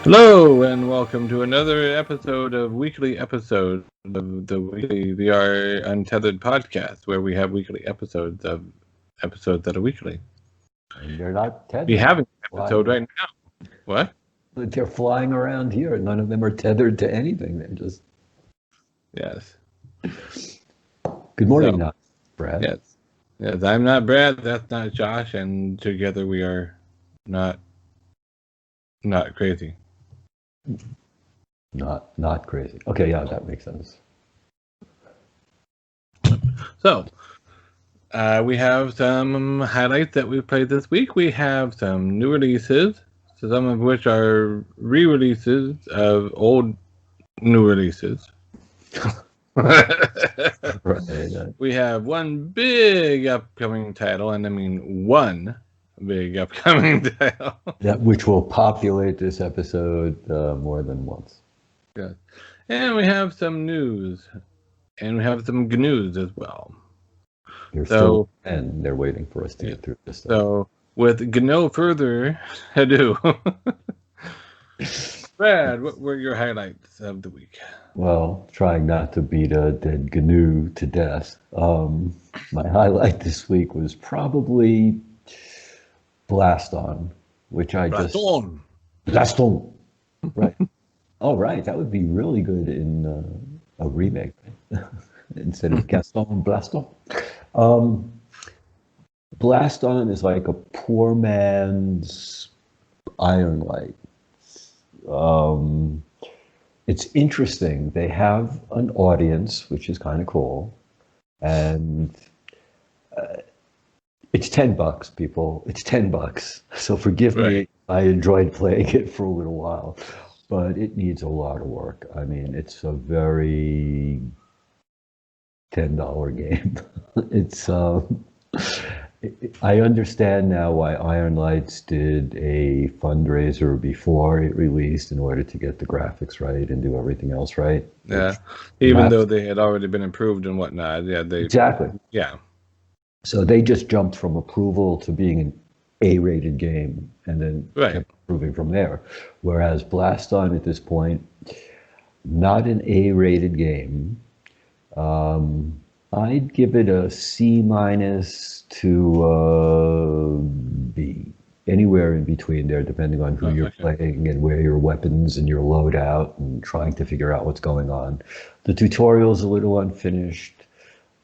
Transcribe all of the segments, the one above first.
Hello and welcome to another episode of Weekly Episode of the Weekly VR Untethered podcast, where we have weekly episodes that are weekly. And they're not tethered. We have an episode right now. What? They're flying around here. None of them are tethered to anything. They're just. Yes. Good morning, Brad. Yes. I'm not Brad. That's not Josh, and together we are not crazy. Not crazy. Okay, yeah, that makes sense. So, we have some highlights that we've played this week. We have some new releases, some of which are re-releases of old new releases. Right. We have one big upcoming title, and I mean one big upcoming title. Which will populate this episode more than once. Yes. And we have some news, and we have some GNUs as well. And they're waiting for us to get through this stuff. So, with no further ado, Brad, what were your highlights of the week? Well, trying not to beat a dead GNU to death. My highlight this week was probably Blaston, which Blaston. Right. Oh, right. That would be really good in a remake instead of Gaston Blaston. Blaston is like a poor man's Iron Light. It's interesting. They have an audience, which is kind of cool, and it's $10, people. It's $10. So forgive me. I enjoyed playing it for a little while, but it needs a lot of work. I mean, it's a very $10 game. It's I understand now why Iron Lights did a fundraiser before it released in order to get the graphics right and do everything else right. Yeah, even though they had already been improved and whatnot. Yeah, exactly. Yeah. So they just jumped from approval to being an A-rated game and then kept improving from there. Whereas Blaston at this point, not an A-rated game. I'd give it a C- to B, anywhere in between there, depending on who you're playing and where your weapons and your loadout and trying to figure out what's going on. The tutorial's a little unfinished.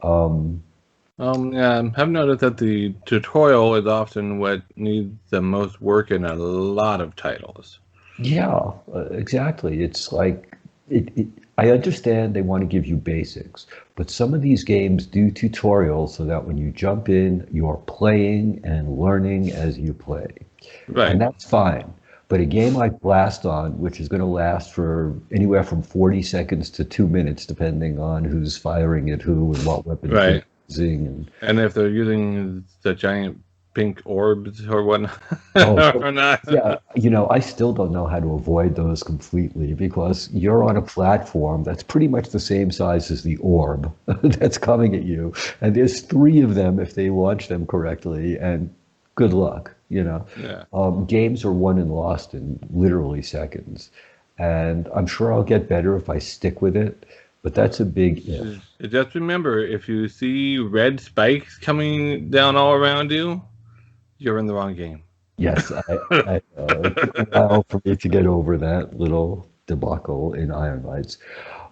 I've noticed that the tutorial is often what needs the most work in a lot of titles. Yeah, exactly. It's like I understand they want to give you basics, but some of these games do tutorials so that when you jump in, you're playing and learning as you play. Right. And that's fine. But a game like Blaston, which is going to last for anywhere from 40 seconds to 2 minutes, depending on who's firing at who and what weapon they're using. And if they're using the giant pink orbs or whatnot, or not. Yeah, I still don't know how to avoid those completely because you're on a platform that's pretty much the same size as the orb that's coming at you. And there's 3 of them if they launch them correctly, and good luck, Yeah. Games are won and lost in literally seconds. And I'm sure I'll get better if I stick with it. But that's a big if. Just remember, if you see red spikes coming down all around you, you're in the wrong game. Yes, I took a while for me to get over that little debacle in Iron Lights.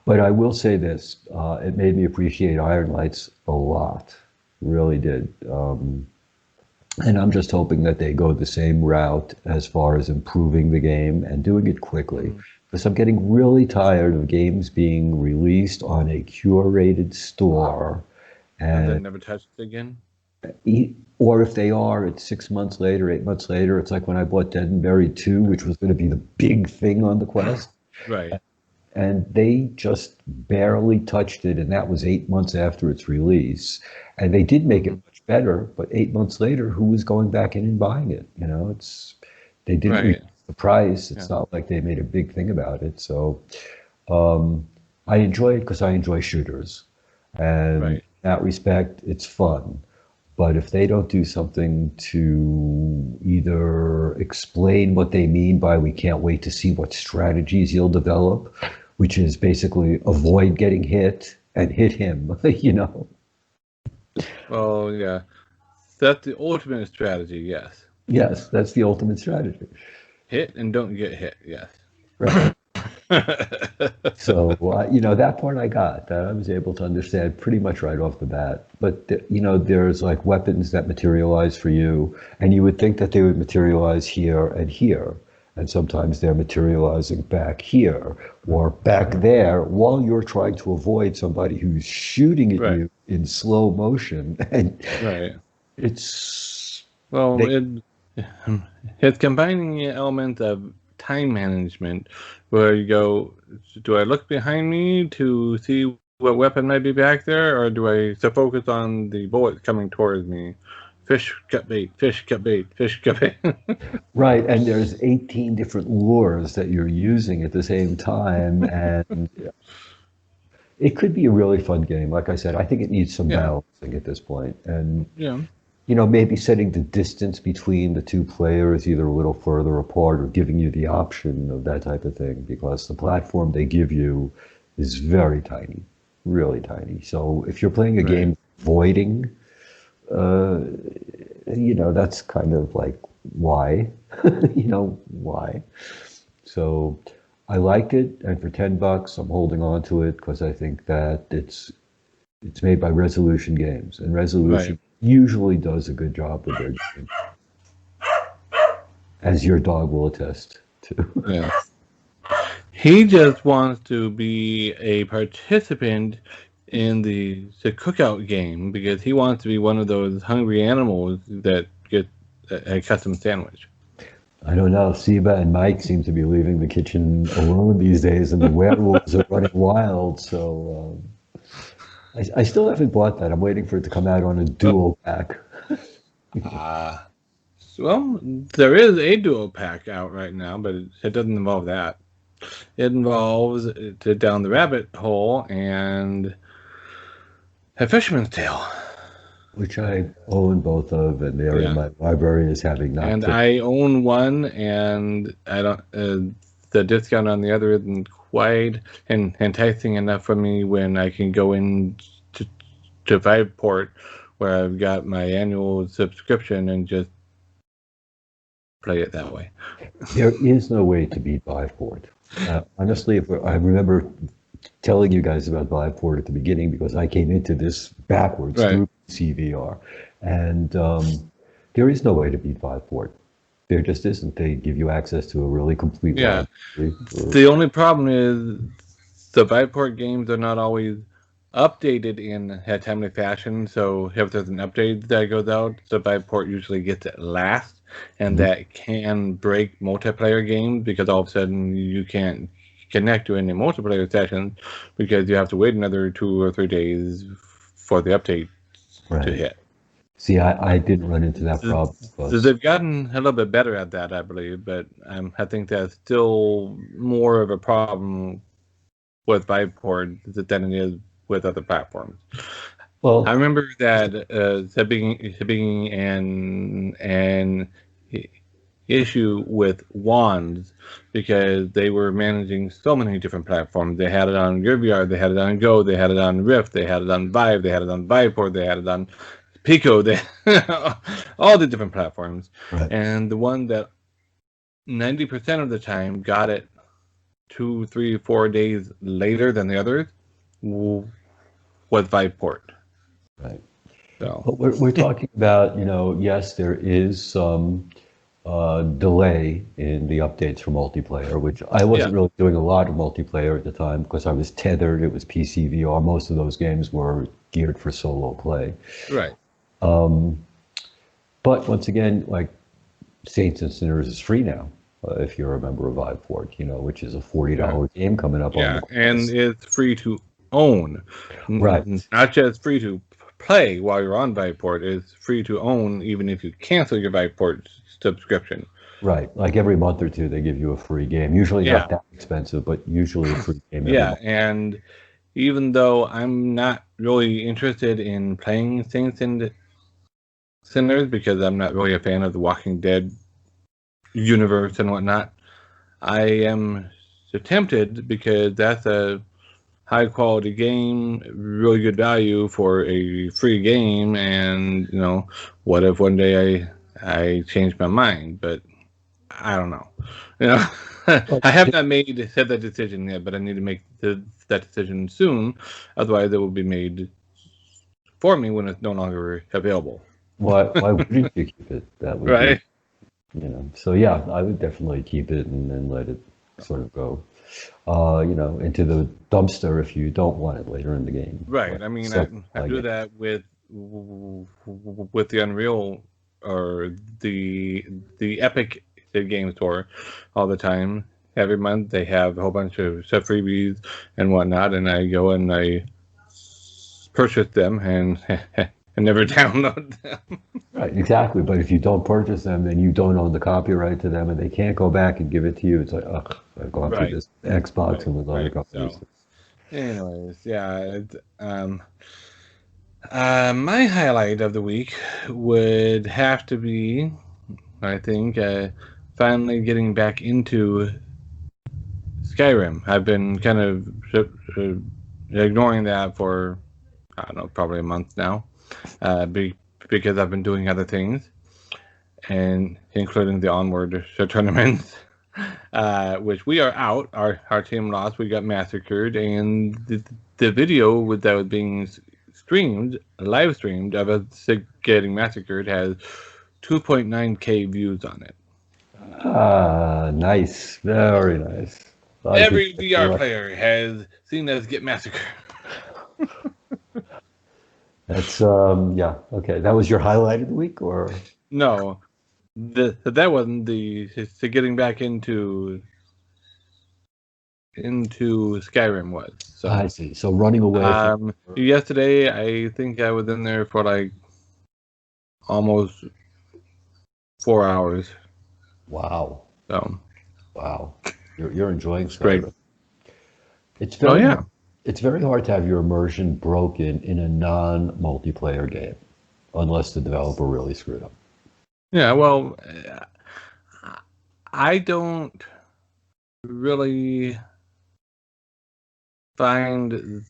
But I will say this, it made me appreciate Iron Lights a lot. Really did. And I'm just hoping that they go the same route as far as improving the game and doing it quickly. Because I'm getting really tired of games being released on a curated store. And then never touched it again? Or if they are, it's 6 months later, 8 months later. It's like when I bought Dead and Buried 2, which was going to be the big thing on the Quest. Right. And they just barely touched it, and that was 8 months after its release. And they did make it much better, but 8 months later, who was going back in and buying it? They didn't reduce the price. It's not like they made a big thing about it. So I enjoy it because I enjoy shooters. And in that respect, it's fun. But if they don't do something to either explain what they mean by we can't wait to see what strategies you'll develop, which is basically avoid getting hit and hit him, you know? Well, yeah. That's the ultimate strategy, yes. Yes, that's the ultimate strategy. Hit and don't get hit, yes. Right. So, that part I got, that I was able to understand pretty much right off the bat. But, there's like weapons that materialize for you, and you would think that they would materialize here and here. And sometimes they're materializing back here or back there while you're trying to avoid somebody who's shooting at Right. you in slow motion. And Right. it's, Well, they, it's combining the element of time management, where you go, do I look behind me to see what weapon might be back there, or do I focus on the bullet coming towards me? Fish got bait, fish got bait, fish got bait. right. And there's 18 different lures that you're using at the same time. And it could be a really fun game. Like I said, I think it needs some Yeah, balancing at this point. And, yeah, maybe setting the distance between the two players either a little further apart or giving you the option of that type of thing because the platform they give you is very tiny, really tiny. So if you're playing a right. game voiding, uh, that's kind of like why, why. So I liked it, and for $10, I'm holding on to it because I think that it's made by Resolution Games, and Right. Resolution usually does a good job with their games, as your dog will attest to. Yeah. He just wants to be a participant in the cookout game because he wants to be one of those hungry animals that get a custom sandwich. I don't know. Siba and Mike seem to be leaving the kitchen alone these days, and the werewolves are running wild. So I still haven't bought that. I'm waiting for it to come out on a dual pack. Uh, well, there is a duo pack out right now, but it doesn't involve that. It involves to down the rabbit hole and a fisherman's tale. Which I own both of, and they're in Yeah, my library as having not and played. I own one, and I don't. The discount on the other isn't quite enticing enough for me when I can go in to Viveport, where I've got my annual subscription and just play it that way. There is no way to beat Viveport. Honestly, I remember telling you guys about Viveport at the beginning because I came into this backwards Right. through CVR, and there is no way to beat Viveport. There just isn't. They give you access to a really complete Yeah. library. The only problem is the Viveport games are not always updated in a timely fashion. So if there's an update that goes out, the Viveport usually gets it last, and that can break multiplayer games because all of a sudden you can't connect to any multiplayer sessions because you have to wait another 2 or 3 days for the update to Right. hit. See, I didn't run into that So, problem so because they've gotten a little bit better at that, I believe, but I think that's still more of a problem with Viveport than it is with other platforms. I well, remember that being an issue with wands because they were managing so many different platforms. They had it on Graveyard, they had it on Go, they had it on Rift, they had it on Vive, they had it on Viveport, they had it on Pico, they all the different platforms. right. And the one that 90% of the time got it 2, 3, 4 days later than the others was Viveport. Right. So But we're talking about, yes, there is some delay in the updates for multiplayer, which I yeah, wasn't really doing a lot of multiplayer at the time because I was tethered. It was PC VR. Most of those games were geared for solo play. right. But once again, like Saints and Sinners is free now, if you're a member of Viveport, which is a Yeah, $40 game coming up on yeah, the and Quest. it's free to own, Right. not just free to play while you're on Viveport. It's free to own even if you cancel your Viveport subscription. Right. Like every month or two, they give you a free game. Usually Yeah, not that expensive, but usually a free game every yeah, month. and even though I'm not really interested in playing Saints Sinners because I'm not really a fan of the Walking Dead universe and whatnot. I am tempted because that's a high quality game, really good value for a free game, and what if one day I change my mind? But I don't know. You know, But I have not said that decision yet, but I need to make that decision soon. Otherwise, it will be made for me when it's no longer available. why wouldn't you keep it? That would be, Right. So yeah, I would definitely keep it and then let it sort of go, into the dumpster if you don't want it later in the game. Right. But I mean, something I like do it. that with the Unreal or the Epic Game Store all the time. Every month they have a whole bunch of stuff freebies and whatnot, and I go and I purchase them and and never download them. Right, exactly. But if you don't purchase them, then you don't own the copyright to them, and they can't go back and give it to you. It's like, ugh, I've gone through Right. this Xbox Right. and with other Right. companies. So, anyways, yeah. My highlight of the week would have to be, I think, finally getting back into Skyrim. I've been kind of ignoring that for, I don't know, probably a month now, because I've been doing other things, and including the Onward tournaments, which we are out. Our team lost. We got massacred, and the video that was being live streamed of us getting massacred has 2.9K views on it. Ah, nice. Very nice. A lot of people Every VR player has seen us get massacred. That's yeah, okay. That was your highlight of the week, or No, that wasn't the getting back into Skyrim was. I So, see. So running away from yesterday I think I was in there for like almost 4 hours. wow. So, Wow. You're enjoying great. Skyrim. It's Oh very yeah, it's very hard to have your immersion broken in a non-multiplayer game, unless the developer really screwed up. yeah. Well, I don't really find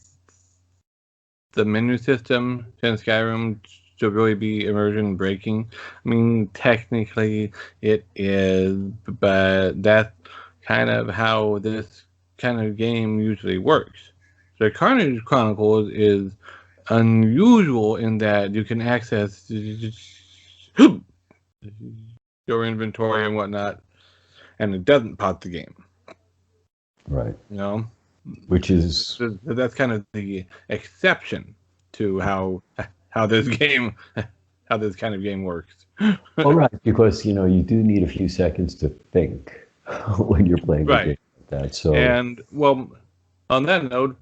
the menu system in Skyrim to really be immersion breaking. I mean, technically it is, but that's kind of how this kind of game usually works. The Carnage Chronicles is unusual in that you can access your inventory and whatnot, and it doesn't pause the game. Right. You know, Which is that's kind of the exception to how this game how this kind of game works. all right, because you do need a few seconds to think when you're playing a game Right. like that. So And well, on that note,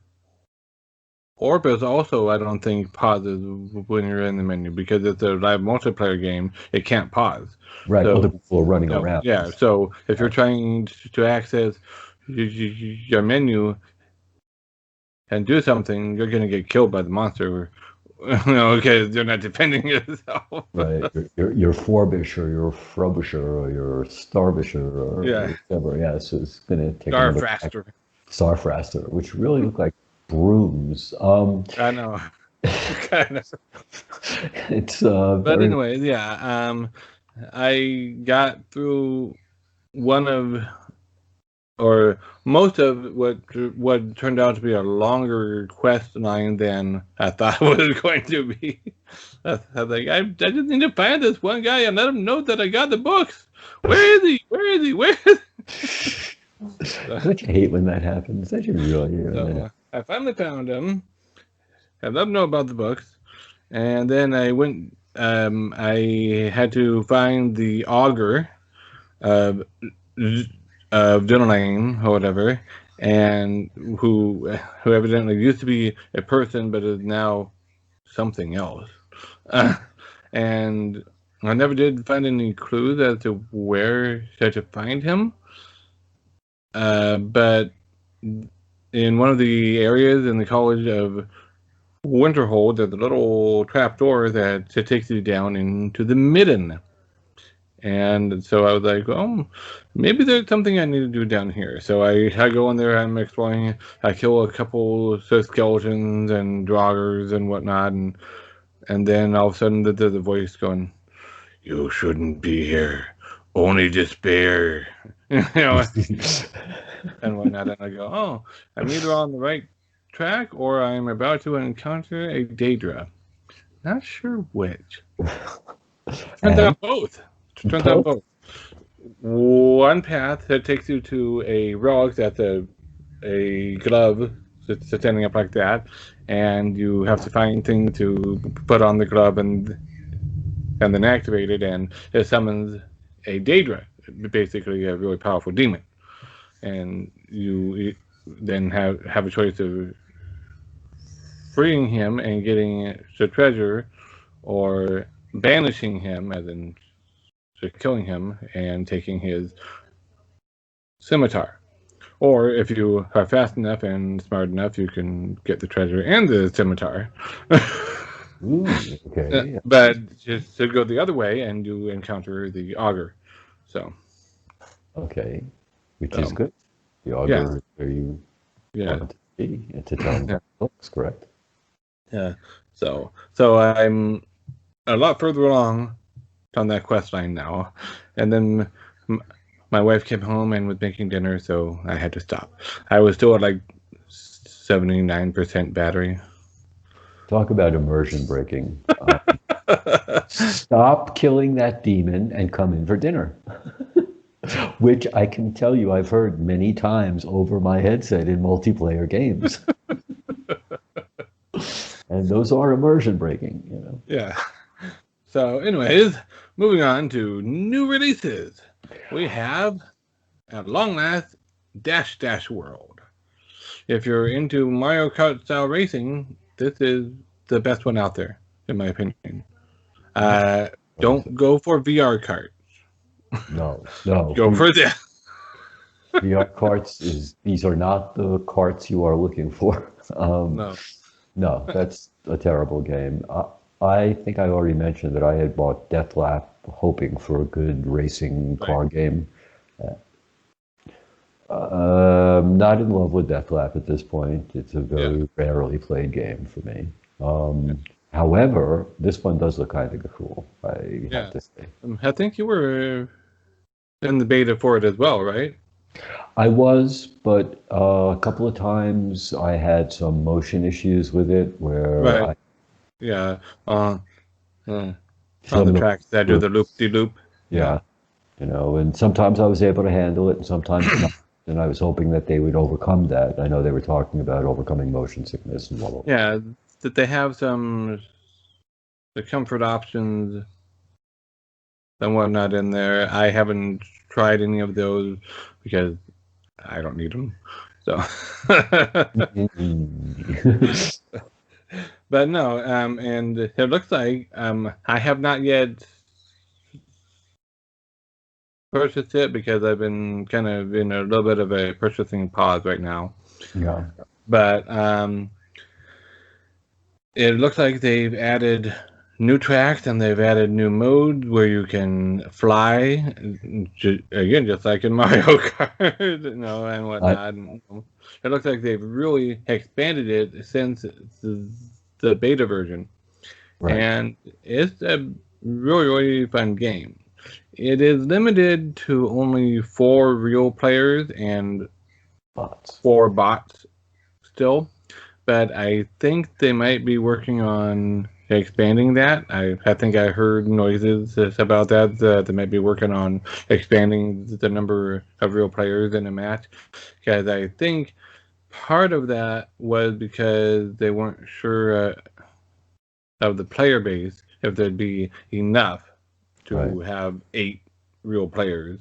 Orbis also I don't think pauses when you're in the menu because it's a live multiplayer game. It can't pause. right, other So people are running around. yeah. So if you're trying to access your menu and do something, you're gonna get killed by the monster. Because you're not defending yourself. Right, your Forbish or your Frobisher or your Starbisher or Yeah. whatever. Yeah, so it's going to take another Starfraster. Starfraster, which really look like brooms. I know. Kind of. It's But very anyways, yeah. I got through one of or most of what turned out to be a longer quest line than I thought it was going to be. I was like, I just need to find this one guy and let him know that I got the books. Where is he? Where is he? Where is he? Don't you hate when that happens? That you really, So I finally found him. I let him know about the books, and then I went. I had to find the augur of Dunelane or whatever, and who evidently used to be a person but is now something else. Uh, and I never did find any clues as to where to find him. But in one of the areas in the College of Winterhold, there's a little trap door that takes you down into the midden. And so I was like, oh, maybe there's something I need to do down here. So I go in there, I'm exploring. I kill a couple of skeletons and draugrs and whatnot. And then all of a sudden there's a voice going, you shouldn't be here. Only despair. You know, and whatnot. And I go, oh, I'm either on the right track or I'm about to encounter a Daedra. Not sure which. Turns out both. Turns out both. One path that takes you to a relic that's a glove that's standing up like that, and you have to find things to put on the glove and then activate it, and it summons a Daedra, basically a really powerful demon. And you then have a choice of freeing him and getting the treasure, or banishing him, as in killing him and taking his scimitar. Or if you are fast enough and smart enough, you can get the treasure and the scimitar. Ooh, okay. But just to go the other way, and you encounter the augur. So. Okay, which is good. The augur where you want to be and to tell them books, correct? Yeah. So I'm a lot further along on that quest line now, and then my wife came home and was making dinner, so I had to stop. I was still at like 79% battery. Talk about immersion breaking. Stop killing that demon and come in for dinner. Which I can tell you I've heard many times over my headset in multiplayer games. And those are immersion breaking, you know. Yeah. So anyways, moving on to new releases. We have, at long last, Dash Dash World. If you're into Mario Kart style racing, this is the best one out there, in my opinion. Don't go for VR carts. No. Go for this. VR carts these are not the carts you are looking for. No, that's a terrible game. I think I already mentioned that I had bought Deathlap hoping for a good racing car game. Not in love with Deathlap at this point. It's a very rarely played game for me. However, this one does look kind of cool, I have to say. I think you were in the beta for it as well, right? I was, but a couple of times I had some motion issues with it where on the tracks that do the loop-de-loop. Yeah, you know, and sometimes I was able to handle it and sometimes not. And I was hoping that they would overcome that. I know they were talking about overcoming motion sickness and blah, blah, blah. Yeah, that they have the comfort options and whatnot in there. I haven't tried any of those because I don't need them. So, but no, and it looks like I have not yet purchased it because I've been kind of in a little bit of a purchasing pause right now. Yeah. But it looks like they've added new tracks and they've added new modes where you can fly, again, just like in Mario Kart, you know, and whatnot. It looks like they've really expanded it since the beta version. Right. And it's a really, really fun game. It is limited to only 4 real players and 4 bots still, but I think they might be working on expanding that. I think I heard noises about that they might be working on expanding the number of real players in a match, because I think part of that was because they weren't sure of the player base, if there'd be enough to have 8 real players.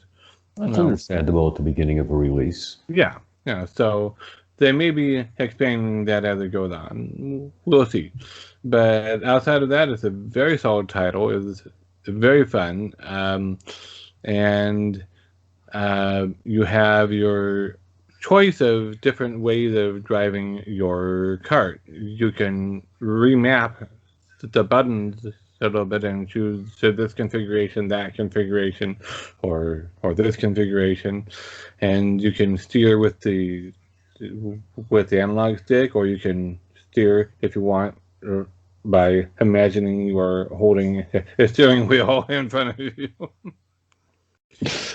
That's understandable at the beginning of a release. Yeah. So they may be expanding that as it goes on. We'll see. But outside of that, it's a very solid title. It's very fun. And you have your choice of different ways of driving your cart. You can remap the buttons a little bit and choose this configuration, that configuration, or this configuration, and you can steer with the analog stick, or you can steer if you want by imagining you are holding a steering wheel in front of you.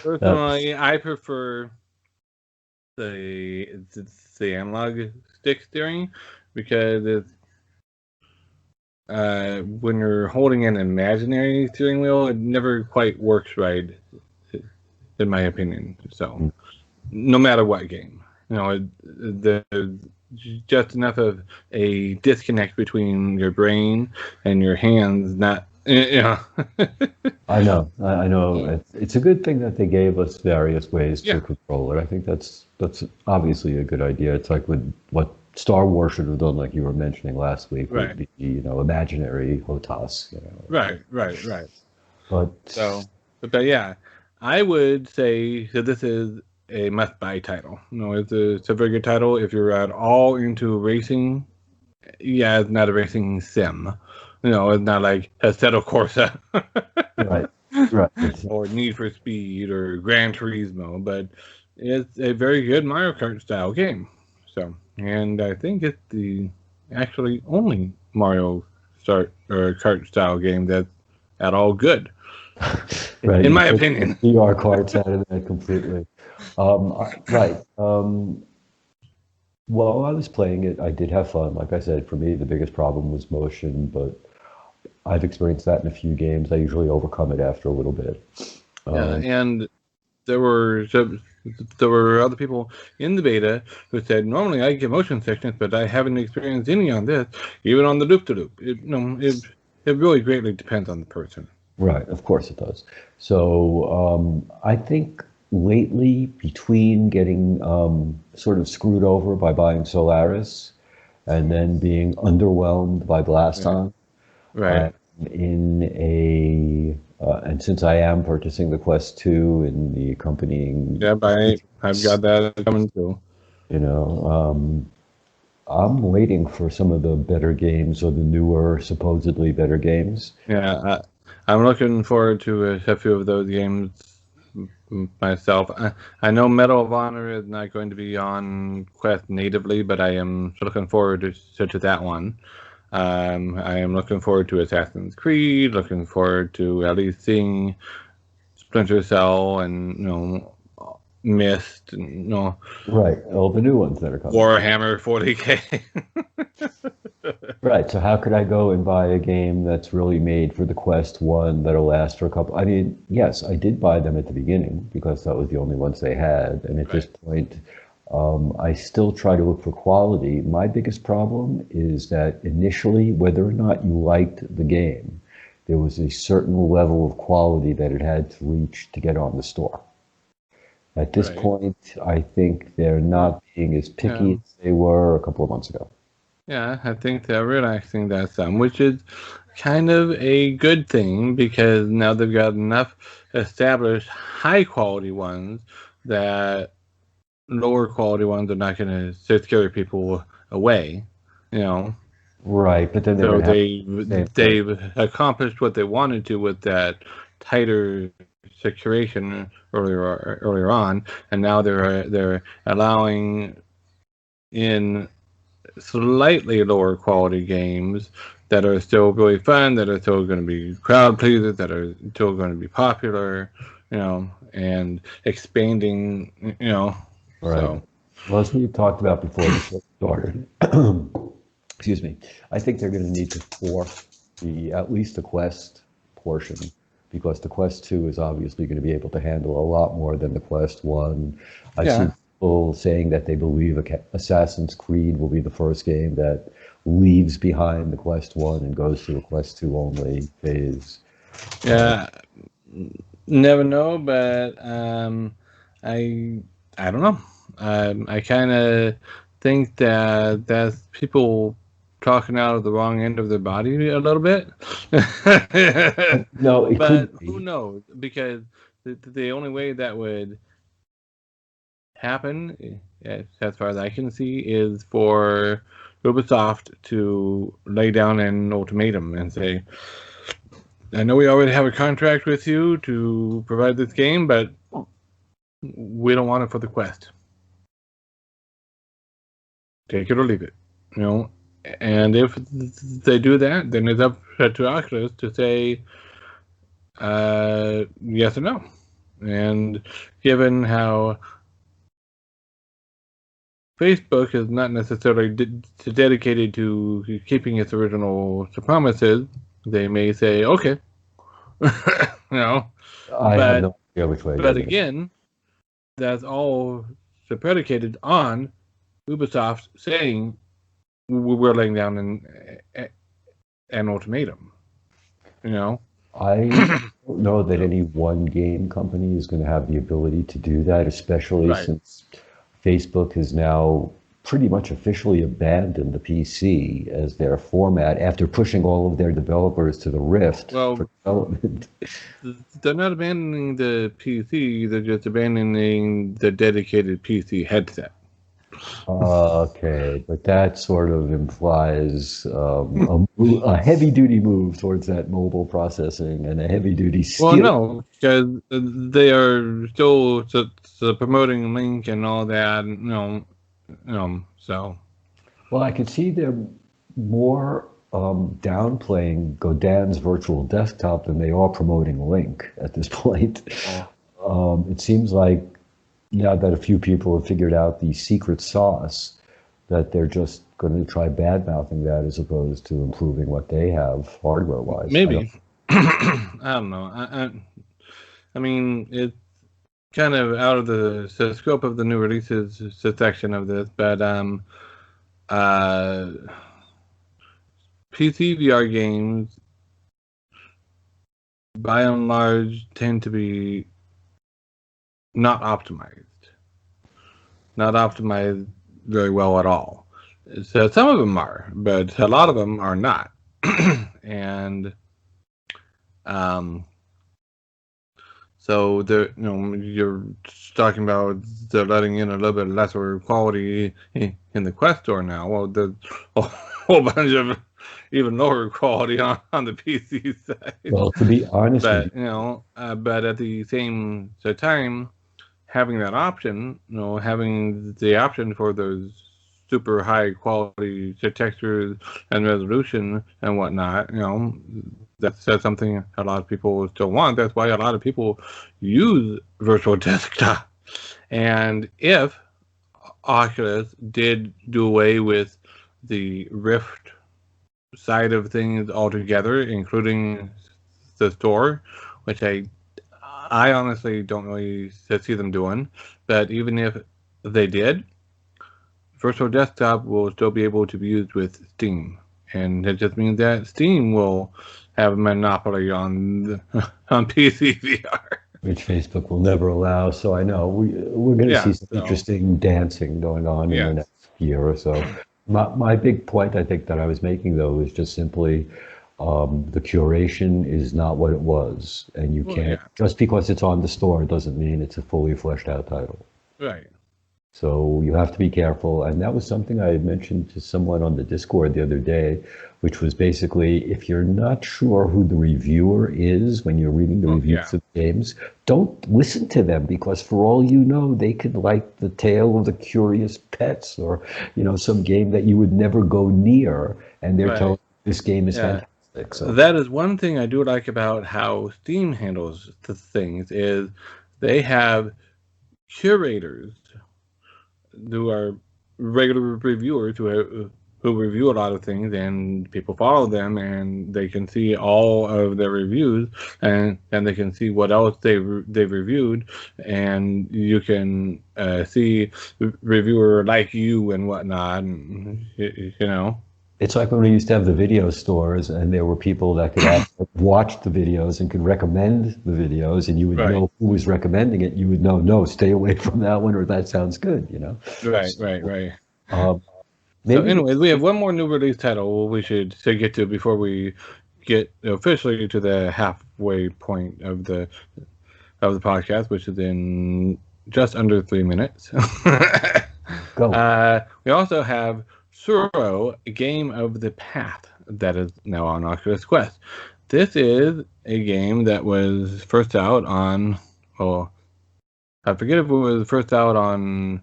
Personally, I prefer the analog stick steering because it's when you're holding an imaginary steering wheel, it never quite works right, in my opinion. So, no matter what game, there's just enough of a disconnect between your brain and your hands. Not, I know. It's a good thing that they gave us various ways to control it. I think that's obviously a good idea. It's like what Star Wars should have done, like you were mentioning last week, right? Would be, imaginary HOTAS. Right. But yeah, I would say that this is a must-buy title. It's a very good title if you're at all into racing. Yeah, it's not a racing sim. It's not like Assetto Corsa, right, or Need for Speed or Gran Turismo, but it's a very good Mario Kart style game. So, and I think it's the actually only Mario Kart style game that's at all good. Right. In my opinion. VR cards out of that completely. Right. While I was playing it, I did have fun. Like I said, for me, the biggest problem was motion, but I've experienced that in a few games. I usually overcome it after a little bit. And there were other people in the beta who said, normally I get motion sickness, but I haven't experienced any on this, even on the loop-to-loop. It really greatly depends on the person. Right, of course it does. So I think lately, between getting sort of screwed over by buying Solaris and then being underwhelmed by Blaston, right, and since I am purchasing the Quest 2 in the accompanying, I've got that coming too. I'm waiting for some of the better games, or the newer, supposedly better games. Yeah, I'm looking forward to a few of those games myself. I know Medal of Honor is not going to be on Quest natively, but I am looking forward to that one. I am looking forward to Assassin's Creed, looking forward to at least seeing Splinter Cell and, Myst, and, Right, all the new ones that are coming. Warhammer 40K. Right, so how could I go and buy a game that's really made for the Quest 1 that'll last for a couple? I mean, yes, I did buy them at the beginning because that was the only ones they had. And at this point, I still try to look for quality. My biggest problem is that initially, whether or not you liked the game, there was a certain level of quality that it had to reach to get on the store. At this point, I think they're not being as picky as they were a couple of months ago. Yeah, I think they're relaxing that some, which is kind of a good thing because now they've got enough established high-quality ones that lower quality ones are not going to scare people away, Right, but then so they've accomplished what they wanted to with that tighter situation earlier on, and now they're allowing in slightly lower quality games that are still really fun, that are still going to be crowd pleasers, that are still going to be popular, and expanding, Right. So. Well, as we've talked about before the show started, excuse me, I think they're going to need to force at least the Quest portion, because the Quest 2 is obviously going to be able to handle a lot more than the Quest 1. I've seen people saying that they believe Assassin's Creed will be the first game that leaves behind the Quest 1 and goes to a Quest 2 only phase. Yeah, never know, but I don't know. I kind of think that that's people talking out of the wrong end of their body a little bit. No, it could be. Who knows? Because the only way that would happen as far as I can see, is for Ubisoft to lay down an ultimatum and say, I know we already have a contract with you to provide this game, but we don't want it for the Quest. Take it or leave it. And if they do that, then it's up to Oculus to say yes or no. And given how Facebook is not necessarily dedicated to keeping its original promises, they may say, okay. I have no idea which way. But again, that's all predicated on Ubisoft saying we're laying down an ultimatum. I don't know that any one game company is going to have the ability to do that, especially since Facebook has now pretty much officially abandoned the PC as their format after pushing all of their developers to the Rift for development. They're not abandoning the PC, they're just abandoning the dedicated PC headset. Okay, but that sort of implies a heavy-duty move towards that mobile processing and a heavy-duty skill. Well, no, because they are still promoting Link and all that, so. Well, I could see them more downplaying Godin's virtual desktop than they are promoting Link at this point. It seems like now that a few people have figured out the secret sauce, that they're just going to try bad-mouthing that as opposed to improving what they have hardware-wise. Maybe. I don't know. I mean, it's kind of out of the scope of the new releases section of this, but PC VR games, by and large, tend to be not optimized very well at all. So some of them are, but a lot of them are not. And so you're talking about they're letting in a little bit lesser quality in the Quest store now. Well, there's a whole bunch of even lower quality on the PC side. Well, to be honest, but but at the same time, having that option, having the option for those super high quality textures and resolution and whatnot, that's something a lot of people still want. That's why a lot of people use virtual desktop. And if Oculus did do away with the Rift side of things altogether, including the store, which I honestly don't really see them doing, but even if they did, virtual desktop will still be able to be used with Steam, and it just means that Steam will have a monopoly on PC VR, which Facebook will never allow. So I know we're going to see some interesting dancing going on in the next year or so. My big point, I think, that I was making though is just simply the curation is not what it was, and you can't just because it's on the store doesn't mean it's a fully fleshed out title. Right. So you have to be careful, and that was something I had mentioned to someone on the Discord the other day, which was basically if you're not sure who the reviewer is when you're reading the reviews of games, don't listen to them, because for all you know, they could like The Tale of the Curious Pets or some game that you would never go near, and they're telling this game is fantastic. So that is one thing I do like about how Steam handles the things is they have curators who are regular reviewers who review a lot of things, and people follow them, and they can see all of their reviews, and they can see what else they've reviewed, and you can see reviewer like you and whatnot, and, It's like when we used to have the video stores, and there were people that could watch the videos and could recommend the videos, and you would know who was recommending it. You would know, no, stay away from that one, or that sounds good, Right. So anyways, we have one more new release title we should get to before we get officially to the halfway point of the podcast, which is in just under 3 minutes. Go. We also have Suro, a game of the path that is now on Oculus Quest. This is a game that was first out on, well, I forget if it was first out on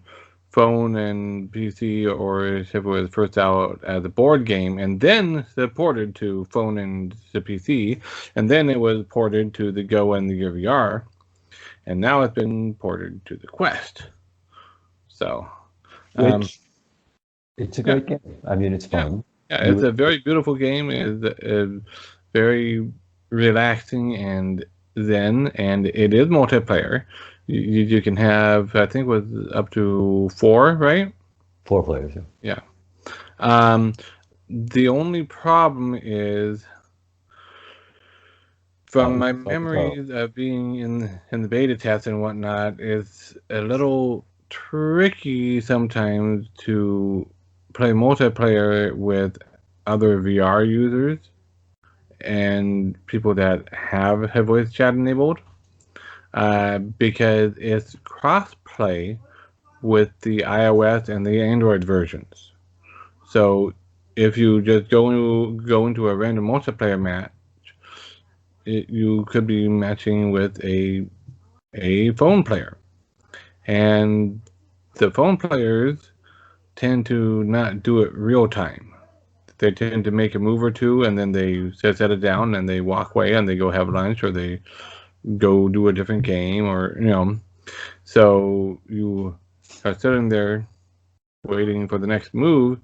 phone and PC or if it was first out as a board game and then supported to phone and the PC, and then it was ported to the Go and the Gear VR, and now it's been ported to the Quest. So, Which it's a yeah, great game. I mean, it's yeah, fun. yeah. You It's would, a very beautiful game. It's very relaxing and zen, and it is multiplayer. You can have, I think, it was up to 4, right? 4 players. Yeah. Yeah. Um, the only problem is, from Always my decide to go. memories of being in the beta test and whatnot, it's a little tricky sometimes to play multiplayer with other VR users and people that have voice chat enabled, because it's cross-play with the iOS and the Android versions. So if you just go into a random multiplayer match, you could be matching with a phone player, and the phone players tend to not do it real time. They tend to make a move or two, and then they set it down, and they walk away, and they go have lunch, or they go do a different game, or So you are sitting there waiting for the next move.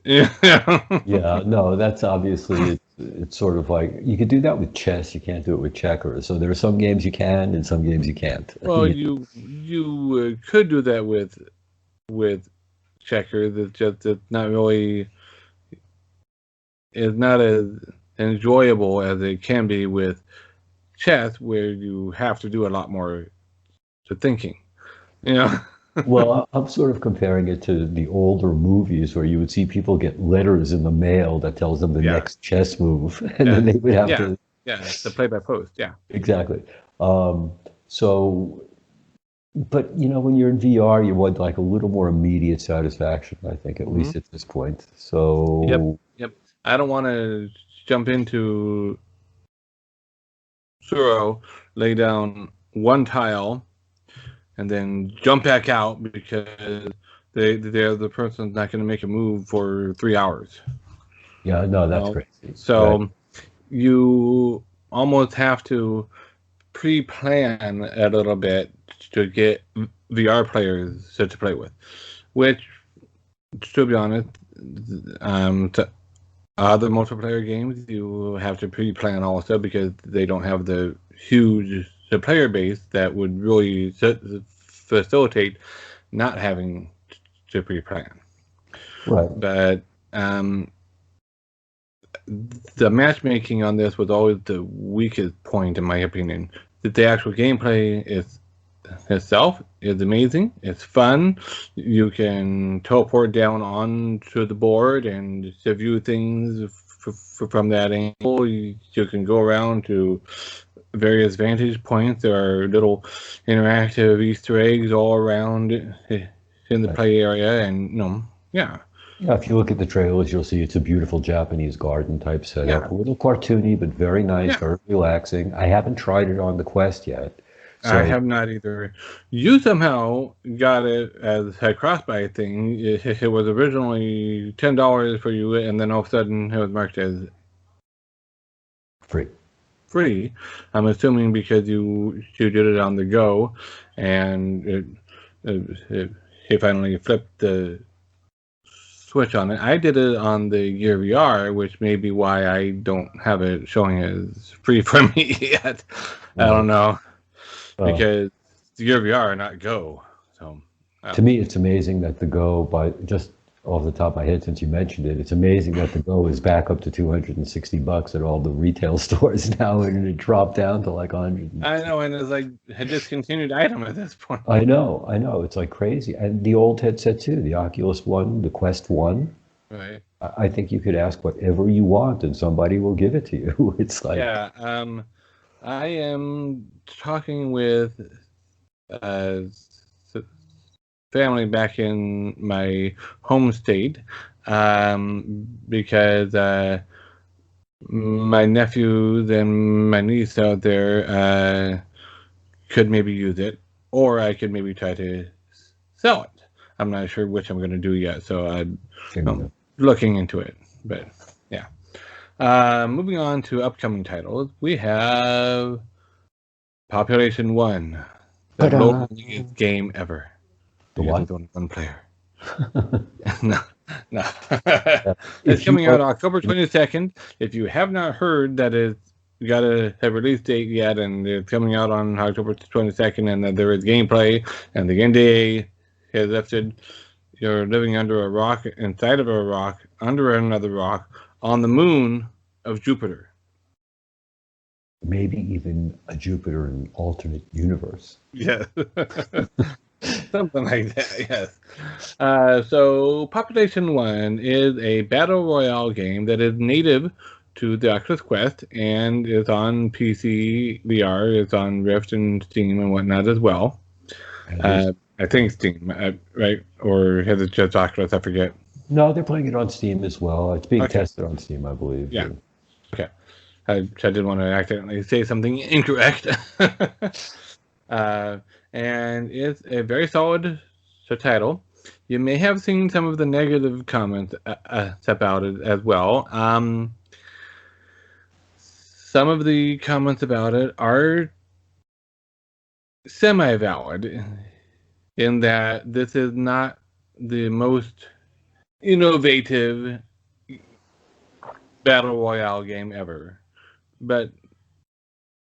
Yeah, no, that's obviously it's sort of like you could do that with chess. You can't do it with checkers. So there are some games you can and some games you can't. Well, you could do that with checkers. It's just it's not really, it's not as enjoyable as it can be with chess, where you have to do a lot more to thinking. You know. Well, I'm sort of comparing it to the older movies where you would see people get letters in the mail that tells them the Yeah. next chess move, and then Yeah. they would have Yeah. to Yeah. The play by post. Yeah. exactly. So, but when you're in VR, you want like a little more immediate satisfaction, I think, at Hmm. least at this point. Yep. So, Yep. I don't want to jump into Suro, lay down one tile, and then jump back out because the person's not going to make a move for 3 hours. yeah, no, that's No. crazy. That, So you almost have to pre-plan a little bit to get VR players to play with, which, to be honest, to other multiplayer games you have to pre-plan also because they don't have the huge player base that would really facilitate not having to pre-plan. right. But the matchmaking on this was always the weakest point, in my opinion. That the actual gameplay is itself is amazing. It's fun. You can teleport down onto the board and to view things from that angle. You can go around to various vantage points. There are little interactive Easter eggs all around in the Right. play area, and yeah, Yeah, if you look at the trailers, you'll see it's a beautiful Japanese garden type setup. yeah. A little cartoony, but very nice, Yeah, very relaxing. I haven't tried it on the Quest yet. I So, have not either. You somehow got it as a cross-buy thing. It was originally $10 for you, and then all of a sudden it was marked as free. free. I'm assuming because you did it on the go, and it finally flipped the switch on it. I did it on the Gear VR, which may be why I don't have it showing as free for me yet. I Right. don't know, Uh, because the Gear VR, not Go. So, to me, it's amazing that the Go, by just off the top of my head, since you mentioned it, it's amazing that the Go is back up to $260 at all the retail stores now, and it dropped down to like 100. I know, and it's like a discontinued item at this point. I know, it's like crazy. And the old headset too, the Oculus One, the Quest One. Right. I think you could ask whatever you want and somebody will give it to you. It's like, Yeah. I am talking with uh, family back in my home state, because my nephews and my niece out there could maybe use it, or I could maybe try to sell it. I'm not sure which I'm going to do yet, so I'm looking into it. But yeah. Moving on to upcoming titles, we have Population 1, the loneliest game ever. The Because what? it's only one player. No. It's coming out October 22nd. If you have not heard that it's got a release date yet, and it's coming out on October 22nd, and that there is gameplay, and the NDA has lifted, you're living under a rock, inside of a rock, under another rock, on the moon of Jupiter. Maybe even a Jupiter in an alternate universe. Yeah. Something like that, yes. So Population 1 is a battle royale game that is native to the Oculus Quest and is on PC VR, it's on Rift and Steam and whatnot as well. I think Steam, right? Or is it just Oculus? I forget. No, they're playing it on Steam as well. It's being tested on Steam, I believe. Yeah. Okay. I didn't want to accidentally say something incorrect. And it's a very solid title. You may have seen some of the negative comments about it as well. Some of the comments about it are semi-valid in that this is not the most innovative battle royale game ever. But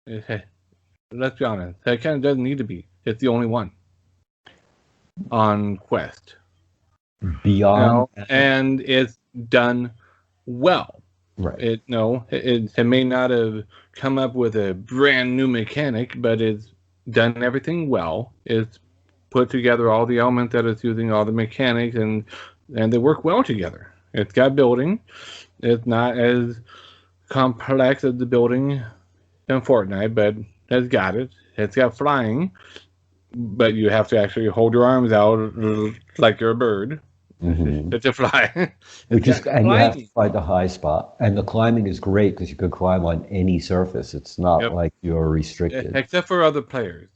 let's be honest, that kind of doesn't need to be. It's the only one on Quest. Beyond, and it's done well. Right. It may not have come up with a brand new mechanic, but it's done everything well. It's put together all the elements that it's using, all the mechanics, and they work well together. It's got building. It's not as complex as the building in Fortnite, but it's got it. It's got flying, but you have to actually hold your arms out like you're a bird to fly. And you have to find a high spot. And the climbing is great because you can climb on any surface. It's not like you're restricted. Except for other players.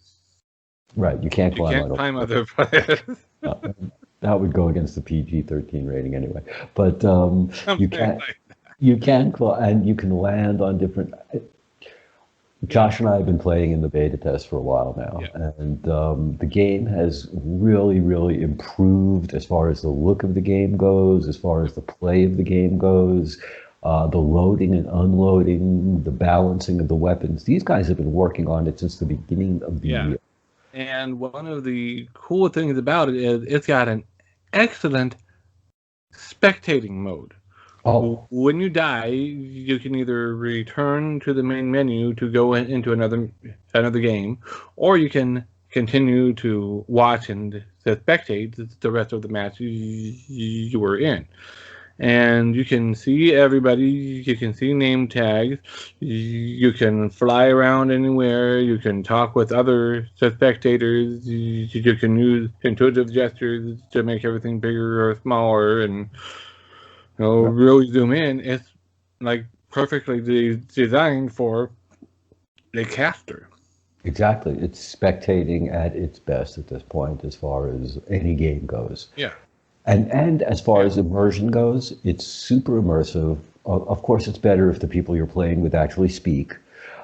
Right, you can't climb other players. That would go against the PG-13 rating anyway. But you can and you can land on different. Josh and I have been playing in the beta test for a while now, and the game has really, really improved as far as the look of the game goes, as far as the play of the game goes, the loading and unloading, the balancing of the weapons. These guys have been working on it since the beginning of the year. And one of the cool things about it is it's got an excellent spectating mode. Oh. When you die, you can either return to the main menu to go into another game, or you can continue to watch and spectate the rest of the match you were in. And you can see everybody, you can see name tags, you can fly around anywhere, you can talk with other spectators, you can use intuitive gestures to make everything bigger or smaller, and really zoom in. It's like perfectly designed for a caster. Exactly. It's spectating at its best at this point as far as any game goes. Yeah. And as far as immersion goes, it's super immersive. Of course, it's better if the people you're playing with actually speak.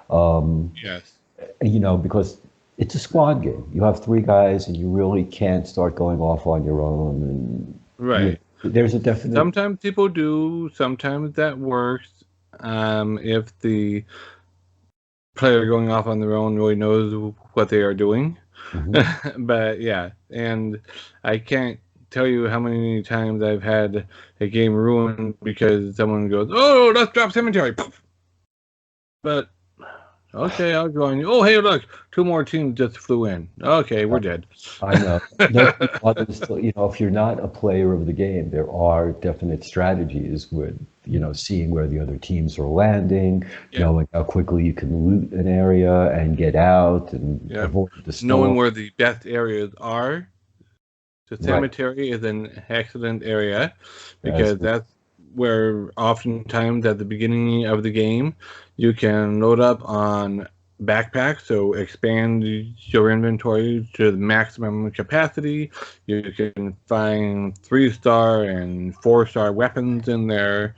Yes. Because it's a squad game. You have 3 guys, and you really can't start going off on your own. And right. There's a definite. Sometimes people do. Sometimes that works. If the player going off on their own really knows what they are doing. But yeah, and I can't tell you how many times I've had a game ruined because someone goes, "Oh, let's drop cemetery." But okay, I'll join you. Oh, hey, look, 2 more teams just flew in. Okay, we're dead. I know. If you're not a player of the game, there are definite strategies with, seeing where the other teams are landing, knowing how quickly you can loot an area and get out and avoid the storm. Knowing where the best areas are The Right. cemetery is an excellent area That's because that's where oftentimes at the beginning of the game you can load up on backpacks, so expand your inventory to the maximum capacity. You can find 3-star and 4-star weapons in there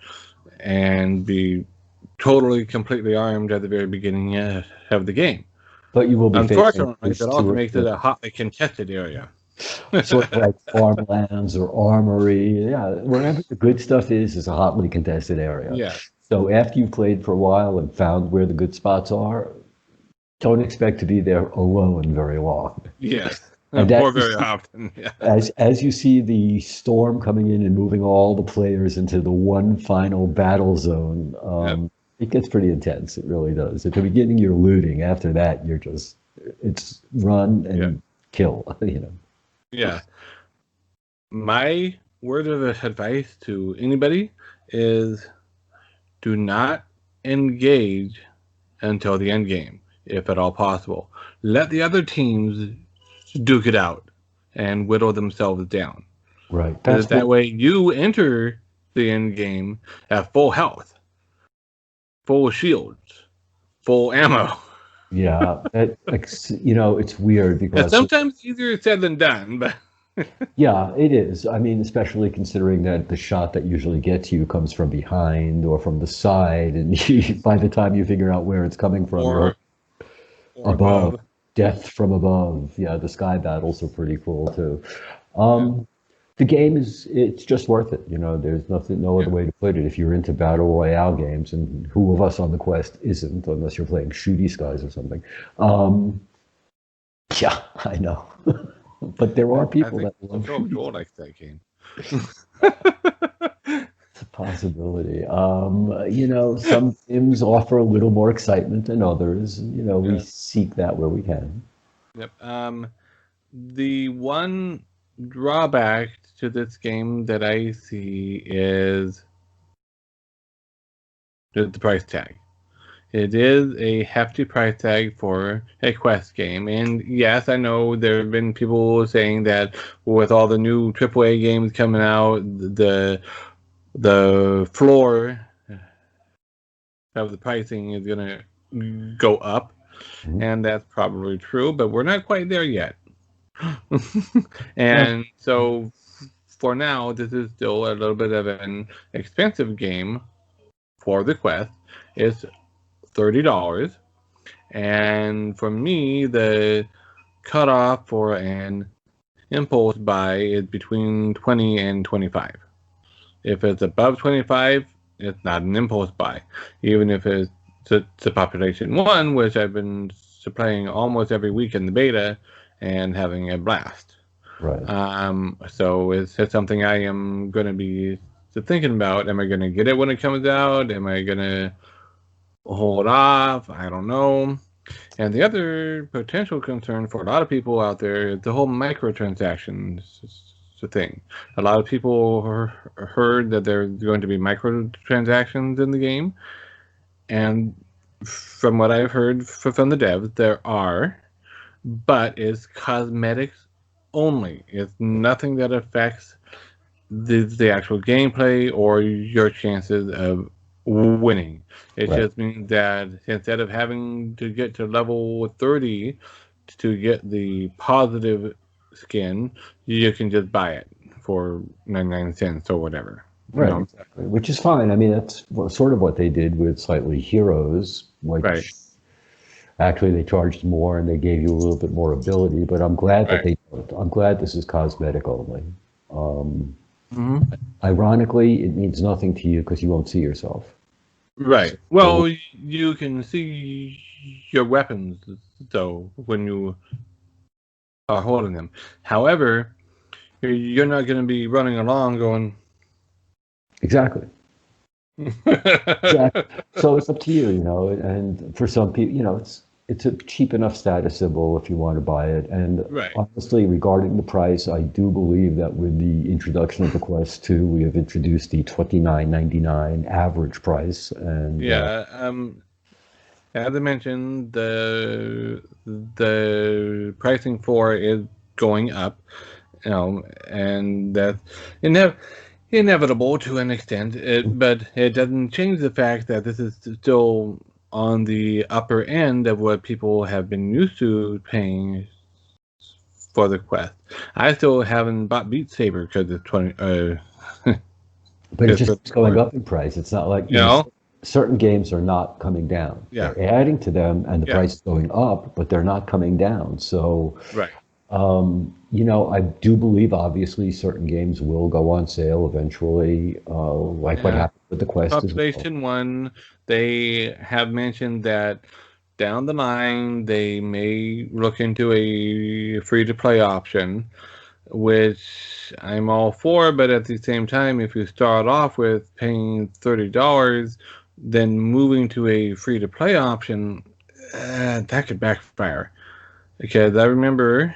and be totally completely armed at the very beginning of the game. but you will be facing Unfortunately, that two also or makes it three, a hotly contested area. sort of like farmlands or armory. Yeah, wherever the good stuff is a hotly contested area. Yeah. So after you've played for a while and found where the good spots are, don't expect to be there alone very long. Yes. And Or very often. Yeah. as you see the storm coming in and moving all the players into the one final battle zone, Yep. it gets pretty intense. It really does. At the beginning, you're looting. After that, it's run and kill, you know. Yeah. My word of advice to anybody is do not engage until the end game, if at all possible. Let the other teams duke it out and whittle themselves down. Right. That's That way you enter the end game at full health, full shields, full ammo. yeah. It's weird And because sometimes easier said than done, but yeah, it is. I mean, especially considering that the shot that usually gets you comes from behind or from the side, and by the time you figure out where it's coming from, you're or above, above. death from above. Yeah, the sky battles are pretty cool too. Um, the game it's just worth it. You know, there's no other way to put it. If you're into battle royale games, and who of us on the Quest isn't, unless you're playing Shooty Skies or something. Yeah, I know. But there are people that love Joel likes that game. It's a possibility. Some games offer a little more excitement than others. We seek that where we can. Yep. The one drawback to this game that I see is the price tag. It is a hefty price tag for a Quest game. And yes, I know there have been people saying that with all the new AAA games coming out, the floor of the pricing is going to go up. Mhm. And that's probably true, but we're not quite there yet. And so for now, this is still a little bit of an expensive game for the Quest. It's $30. And for me, the cutoff for an impulse buy is between 20 and 25. If it's above 25, it's not an impulse buy. Even if it's a population 1, which I've been playing almost every week in the beta and having a blast. Right. So it's something I am going to be thinking about. Am I going to get it when it comes out? Am I going to hold off? I don't know. And the other potential concern for a lot of people out there is the whole microtransactions thing. A lot of people heard that there's going to be microtransactions in the game. And from what I've heard from the devs, there are, but it's cosmetics only. It's nothing that affects the actual gameplay or your chances of winning. It Right. just means that instead of having to get to level 30 to get the positive skin, you can just buy it for 99 cents or whatever. Right. Exactly. Which is fine. I mean, that's sort of what they did with Slightly Heroes, which Right. actually they charged more and they gave you a little bit more ability. But I'm glad that Right. I'm glad this is cosmetic only. Mm-hmm. Ironically, it means nothing to you because you won't see yourself. Right. Well, you can see your weapons, though, when you are holding them. However, you're not going to be running along going. Exactly. Exactly. So it's up to you, and for some people, it's a cheap enough status symbol if you want to buy it. And Right. honestly, regarding the price, I do believe that with the introduction of the Quest 2, we have introduced the $29.99 average price. And Yeah. As I mentioned, the pricing for it is going up. and that's inevitable to an extent. But it doesn't change the fact that this is still on the upper end of what people have been used to paying for the Quest. I still haven't bought Beat Saber because it's 20. But it just keeps going up in price. It's not like, certain games are not coming down. Yeah. They're adding to them and the price is going up, but they're not coming down. So, right. I do believe obviously certain games will go on sale eventually, like what happened with the Quest. Population 1, they have mentioned that down the line they may look into a free-to-play option, which I'm all for, but at the same time, if you start off with paying $30, then moving to a free-to-play option, that could backfire. Because I remember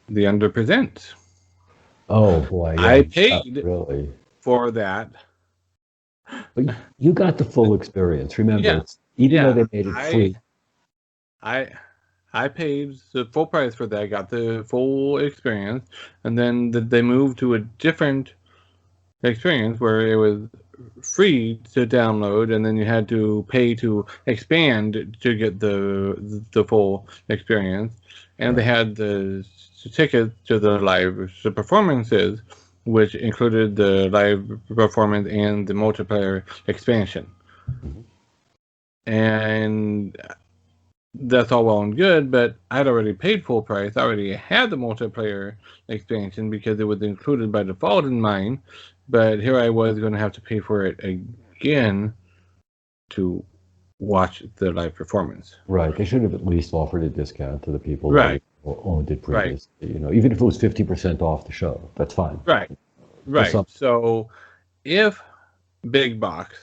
the Underpresent. Oh boy, yeah, I paid really for that. But you got the full experience. Remember, even though they made it free. I paid the full price for that. I got the full experience, and then they moved to a different experience where it was free to download, and then you had to pay to expand to get the full experience. And they had the tickets to the live performances, which included the live performance and the multiplayer expansion. Mm-hmm. And that's all well and good, but I'd already paid full price. I already had the multiplayer expansion because it was included by default in mine. But here I was going to have to pay for it again to watch the live performance. Right. They should have at least offered a discount to the people right. that owned it previously. Right. Even if it was 50% off the show, that's fine. Right. Right. So if Big Box,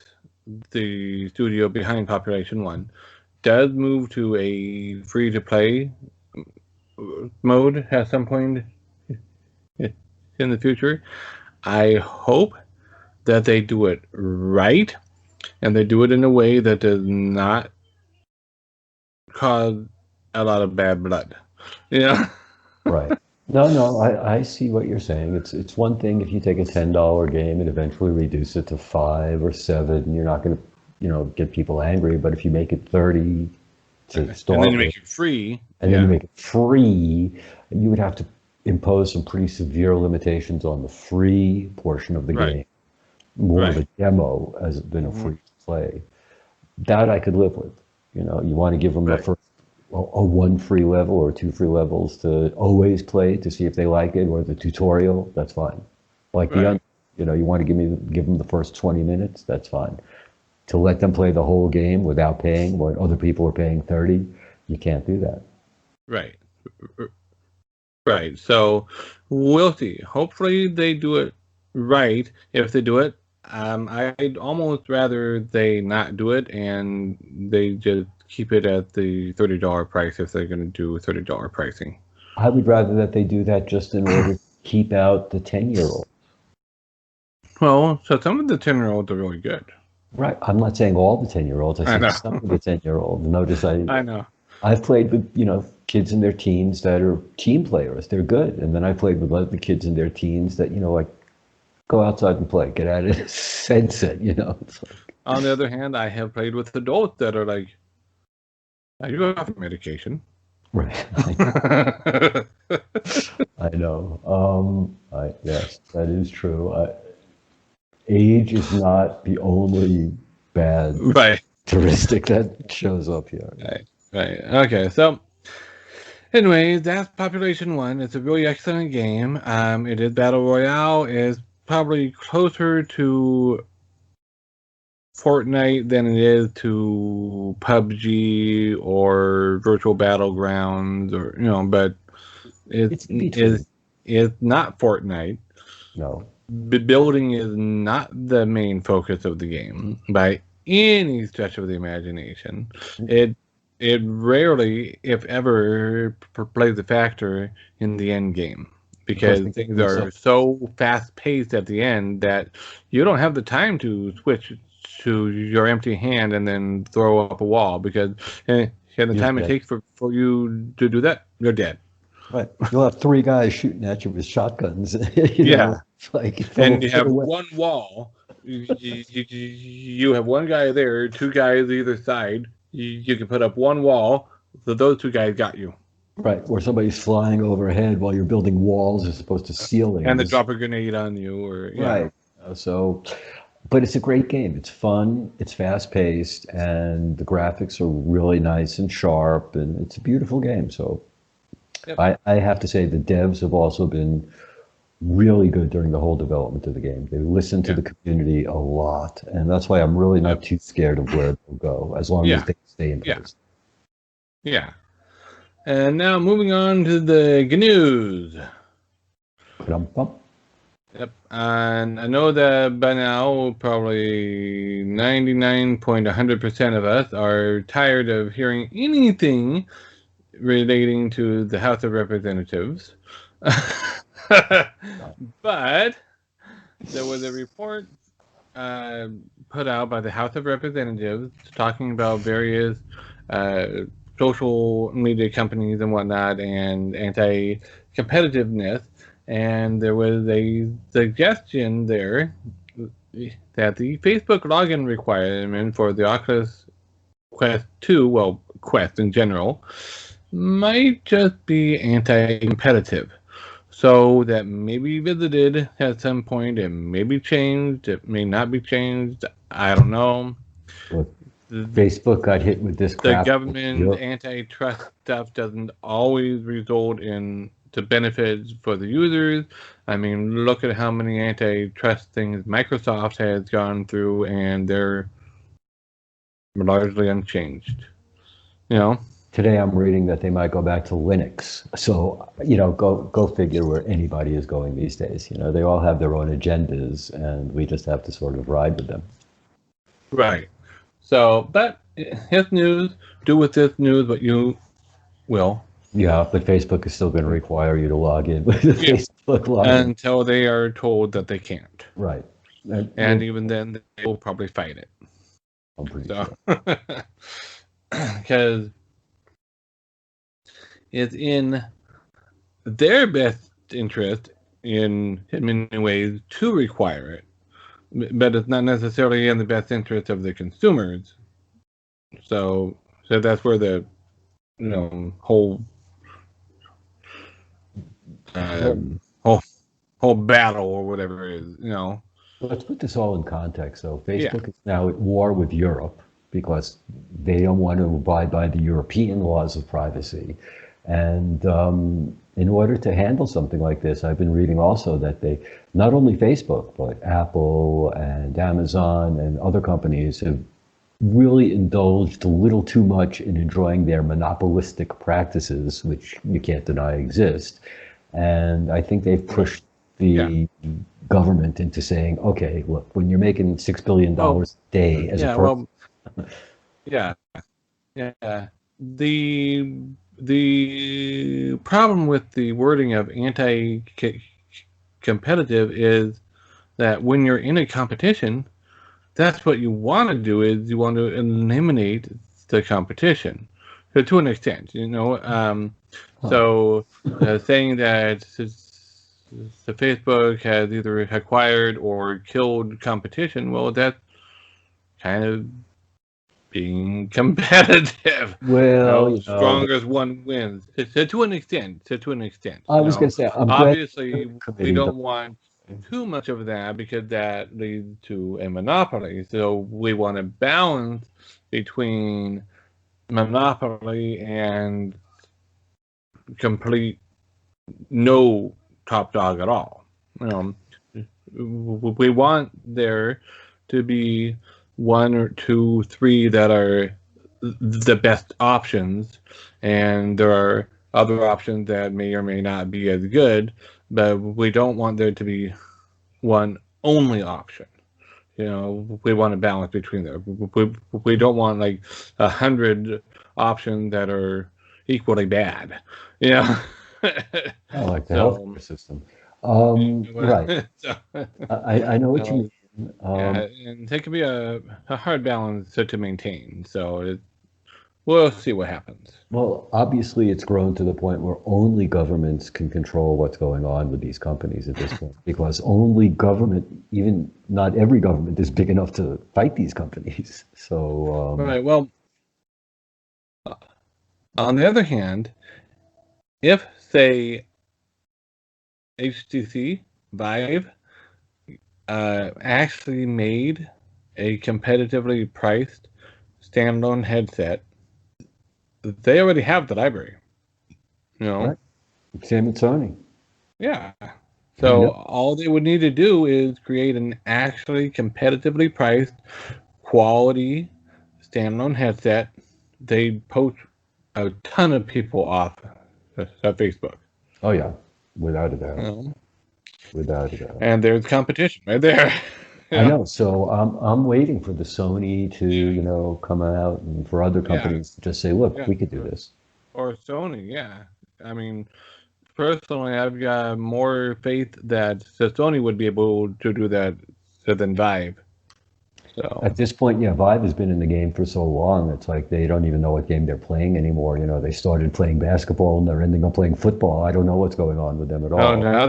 the studio behind Population 1, does move to a free-to-play mode at some point in the future, I hope that they do it right, and they do it in a way that does not cause a lot of bad blood. Right. No, I see what you're saying. It's one thing if you take a $10 game and eventually reduce it to 5 or 7, you're not going to, get people angry. But if you make it 30 to start, and then you make it free, and then you make it free, you would have to impose some pretty severe limitations on the free portion of the game, more of a demo as than a free play. That I could live with. You want to give them the first one free level or 2 free levels to always play to see if they like it, or the tutorial. That's fine. Like you want to give them the first 20 minutes. That's fine. To let them play the whole game without paying when other people are paying 30, you can't do that. Right. Right. So we'll see. Hopefully they do it right. If they do it, I'd almost rather they not do it and they just keep it at the $30 price if they're going to do $30 pricing. I would rather that they do that just in order to keep out the 10-year-olds. Well, so some of the 10-year-olds are really good. Right. I'm not saying all the 10-year-olds. I said some of the 10-year-olds. Notice I know. I've played with, kids in their teens that are team players. They're good. And then I played with other kids in their teens that, go outside and play. Get out of the sunset, It's like... On the other hand, I have played with adults that are like, are you off medication? Right. I know. Yes, that is true. Age is not the only bad characteristic that shows up here. Right. Okay. So, anyway, that's Population 1. It's a really excellent game. It is Battle Royale. It's probably closer to Fortnite than it is to PUBG or Virtual Battlegrounds, or but it's not Fortnite. No. Building is not the main focus of the game by any stretch of the imagination. It rarely, if ever, plays a factor in the end game because things are so fast paced at the end that you don't have the time to switch to your empty hand and then throw up a wall, because And the You're time it dead. takes for you to do that, you're dead. Right. You'll have three guys shooting at you with shotguns. You Yeah. know, it's like from a And you foot have away. one wall. You have one guy there, two guys either side. You can put up one wall, so those two guys got you. Right. Or somebody's flying overhead while you're building walls as opposed to And they ceilings. drop a grenade on you, or yeah. Right. So, but it's a great game. It's fun. It's fast paced, and the graphics are really nice and sharp, and it's a beautiful game. So, Yep. I have to say the devs have also been really good during the whole development of the game. They listen to Yeah. the community a lot, and that's why I'm really not Yep. too scared of where they'll go, as long as Yeah. they stay in Yeah. place. Yeah. And now moving on to the news. Ba-dum-bum. Yep. And I know that by now, probably 99.100% of us are tired of hearing anything relating to the House of Representatives. But there was a report put out by the House of Representatives talking about various uh, social media companies and whatnot and anti-competitiveness. And there was a suggestion there that the Facebook login requirement for the Oculus Quest 2, well, Quest in general, might just be anti-competitive. So that may be visited at some point. It may be changed. It may not be changed. I don't know. Look, The, Facebook got hit with this the crap. government antitrust stuff doesn't always result in the benefits for the users. I mean, look at how many antitrust things Microsoft has gone through, and they're largely unchanged. You know? Today I'm reading that they might go back to Linux. So, go figure where anybody is going these days. They all have their own agendas, and we just have to sort of ride with them. Right. So, but his news, do with this news what you will. Yeah, but Facebook is still going to require you to log in with the Facebook login. Until they are told that they can't. Right. And even then, they will probably fight it. I'm pretty So, sure. because it's in their best interest in many ways to require it, but it's not necessarily in the best interest of the consumers. So that's where the whole whole battle or whatever it is. Let's put this all in context, though. Facebook is now at war with Europe because they don't want to abide by the European laws of privacy. And in order to handle something like this, I've been reading also that they, not only Facebook, but Apple and Amazon and other companies have really indulged a little too much in enjoying their monopolistic practices, which you can't deny exist. And I think they've pushed the government into saying, okay, look, when you're making $6 billion a day as a person. Yeah. The problem with the wording of anti-competitive is that when you're in a competition, that's what you want to do is you want to eliminate the competition. So to an extent, so saying that the Facebook has either acquired or killed competition, well, that's kind of being competitive. Well, strongest one wins. So to an extent. I was going to say, I'm obviously we glad don't want too much of that because that leads to a monopoly. So we want to balance between monopoly and complete no top dog at all. We want there to be one or two, three that are the best options, and there are other options that may or may not be as good, but we don't want there to be one only option. We want to balance between there. We don't want like 100 options that are equally bad. I like the healthcare system. Right. I know what you mean. And it can be a hard balance to maintain. So we'll see what happens. Well, obviously, it's grown to the point where only governments can control what's going on with these companies at this point, because only government, even not every government, is big enough to fight these companies. So, Right. Well, on the other hand, if say HTC Vive actually made a competitively priced standalone headset, they already have the library. You know, right. Same with Sony. yeah. I So know. all they would need to do is create an actually competitively priced, quality standalone headset. They'd poach a ton of people off Facebook. Oh yeah, without a You doubt, know? without a doubt. And there's competition right there. I Yeah, know. So I'm waiting for the Sony to, come out and for other yeah, companies to just say, look, yeah. we could do this. Or Sony, yeah. I mean, personally, I've got more faith that Sony would be able to do that than Vive. So, At this point, yeah, Vive has been in the game for so long. It's like they don't even know what game they're playing anymore. They started playing basketball and they're ending up playing football. I don't know what's going on with them at oh, all. now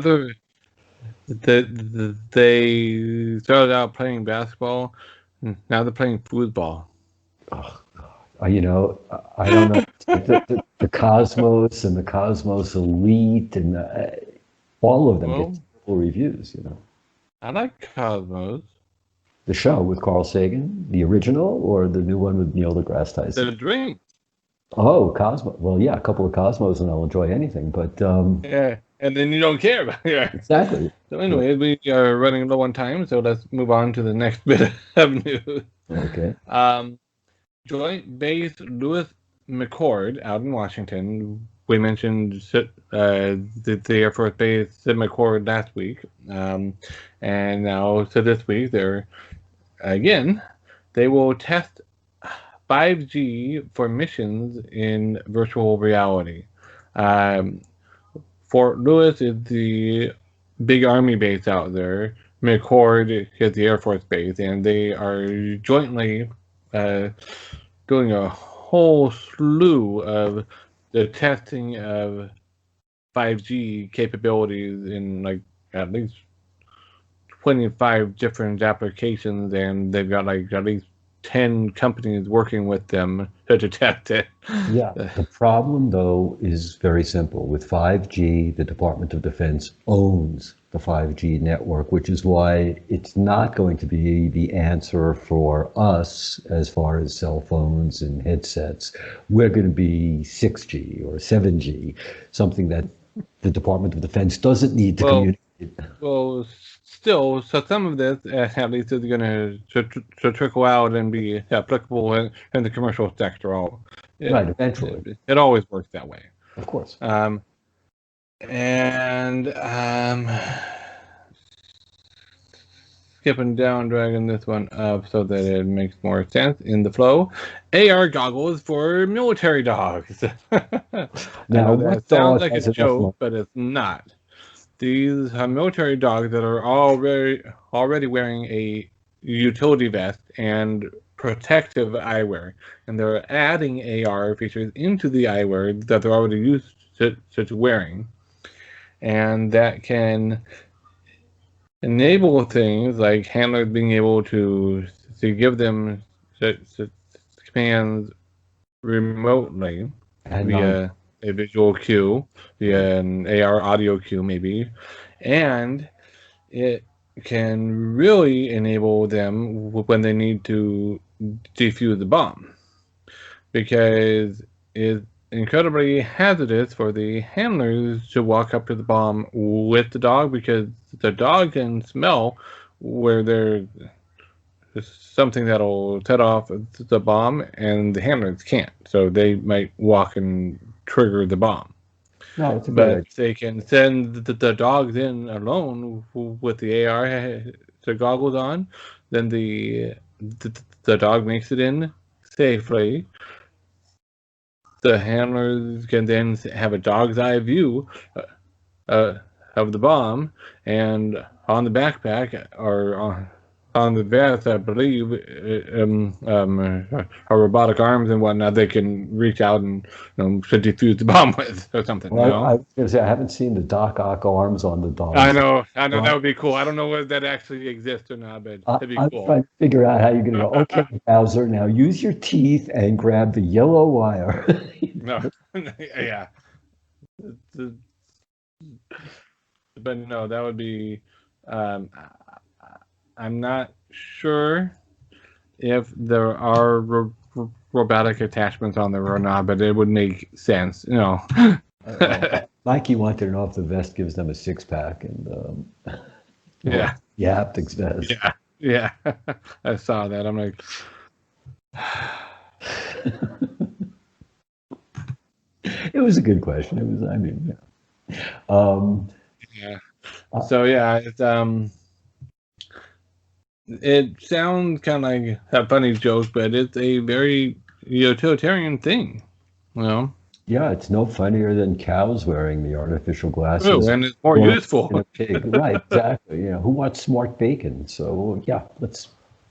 they started out playing basketball. Now they're playing football. I don't know. It's like the Cosmos and the Cosmos Elite and all of them get Well, terrible reviews. I like Cosmos. The show with Carl Sagan, the original, or the new one with Neil deGrasse The Tyson? drink. Oh, Cosmo. Well, yeah, a couple of Cosmos and I'll enjoy anything. But Yeah, and then you don't care about it. exactly. So But, anyway, we are running low on time, so let's move on to the next bit of news. okay. Um, Joint Base Lewis McChord out in Washington. We mentioned the Air Force Base at McChord last week, and now so this week they will test 5G for missions in virtual reality. Um, Fort Lewis is the big army base out there. McChord is the Air Force base, and they are jointly uh, doing a whole slew of the testing of 5G capabilities in like at least 25 different applications, and they've got like at least 10 companies working with them to test it. Yeah. The problem, though, is very simple. With 5G, the Department of Defense owns the 5G network, which is why it's not going to be the answer for us as far as cell phones and headsets. We're going to be 6G or 7G, something that the Department of Defense doesn't need to well, communicate. well, still, so some of this at least is going to trickle out and be applicable in the commercial sector. Right, eventually, It always works that way. of course. Um, and skipping down, dragging this one up so that it makes more sense in the flow. AR goggles for military dogs. I Now, know that what sounds dog like a has enough joke, money? but it's not. These are military dogs that are already wearing a utility vest and protective eyewear, and they're adding AR features into the eyewear that they're already used to wearing, and that can enable things like handlers being able to give them commands remotely And non. via a visual cue, via an AR audio cue maybe, and it can really enable them when they need to defuse the bomb, because it's incredibly hazardous for the handlers to walk up to the bomb with the dog, because the dog can smell where there's something that'll set off the bomb and the handlers can't, so they might walk and trigger the bomb. No, it's a great But idea. they can send the dogs in alone with the AR the goggles on. Then the dog makes it in safely. The handlers can then have a dog's eye view uh, of the bomb, and on the backpack or on the vest, I believe, our robotic arms and whatnot, they can reach out and defuse the bomb with or something. Well, I was going to say, I haven't seen the Doc Ock arms on the I dogs. know, that would be cool. I don't know whether that actually exists or not, but it'd be I'm cool. trying to figure out how you're going to go, okay, Bowser, now use your teeth and grab the yellow wire. No, yeah, but no, that would be. Um, I'm not sure if there are robotic attachments on there or not, but it would make sense, Mikey wanted to know if the vest gives them a six-pack, and Yeah, the haptics vest. yeah. I saw that. I'm like, It was a good question. It was, I mean, yeah. yeah. So yeah, it sounds kind of like a funny joke, but it's a very utilitarian thing, Yeah, it's no funnier than cows wearing the artificial Oh, glasses. and it's more Or useful. a pig. Right, exactly. Who wants smart bacon? So yeah, let's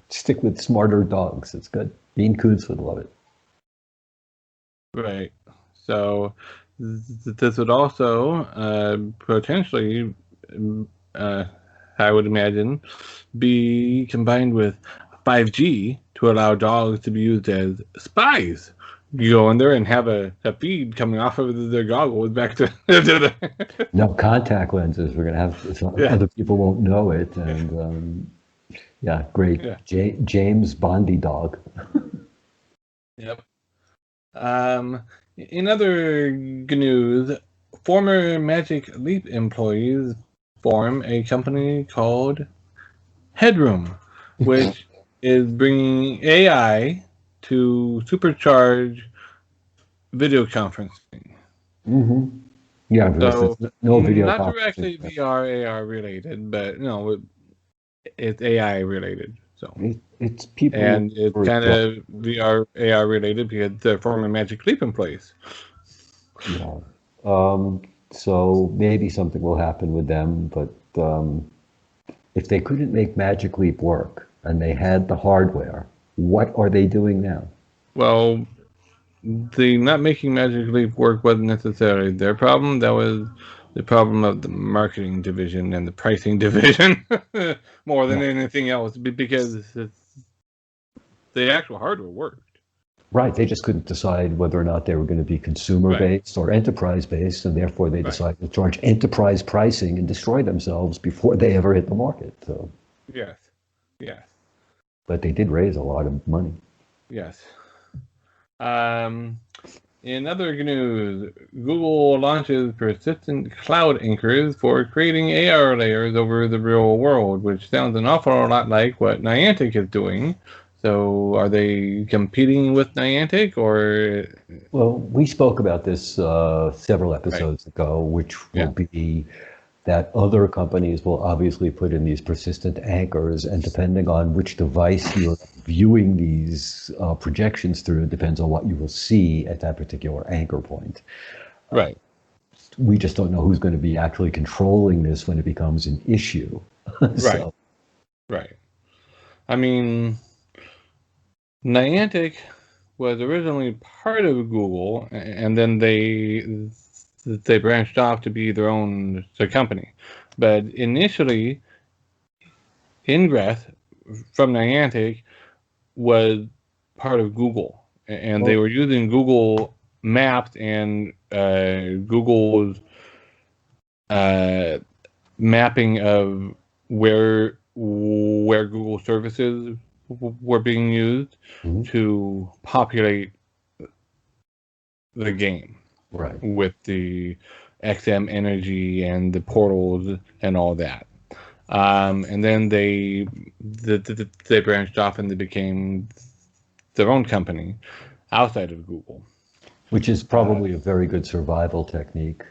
stick with smarter dogs. It's good. Bean Coots would love it. Right. So this would also potentially, I would imagine, be combined with 5G to allow dogs to be used as spies. You go in there and have a feed coming off of their goggles back to the. No contact lenses. We're gonna have so Yeah. other people won't know it, and yeah, great. Yeah. James Bondy dog. Yep. In other good news, former Magic Leap employees form a company called Headroom, which is bringing AI to supercharge video conferencing. Mm-hmm. Yeah, because So, it's no video not conferencing. directly VR, AR related, but it's AI related. So, It's people and it's for a kind job. of VR, AR related because they're former Magic Leap employees. Yeah. So maybe something will happen with them, but if they couldn't make Magic Leap work and they had the hardware, what are they doing now? Well, the not making Magic Leap work wasn't necessarily their problem. That was the problem of the marketing division and the pricing division more than anything else, because the actual hardware worked. Right, they just couldn't decide whether or not they were going to be consumer based or enterprise based, and therefore they decided to charge enterprise pricing and destroy themselves before they ever hit the market. So, Yes. but they did raise a lot of money. Yes. In other news, Google launches persistent cloud anchors for creating AR layers over the real world, which sounds an awful lot like what Niantic is doing. So, are they competing with Niantic, or? Well, we spoke about this several episodes ago, which will be that other companies will obviously put in these persistent anchors, and depending on which device you're viewing these projections through, depends on what you will see at that particular anchor point. Right. We just don't know who's going to be actually controlling this when it becomes an issue. So. Right. I mean, Niantic was originally part of Google, and then they branched off to be their own company. But initially, Ingress from Niantic was part of Google, and they were using Google Maps and Google's mapping of where Google services were being used to populate the game, with the XM energy and the portals and all that. And then they branched off and they became their own company outside of Google. Which is probably a very good survival technique.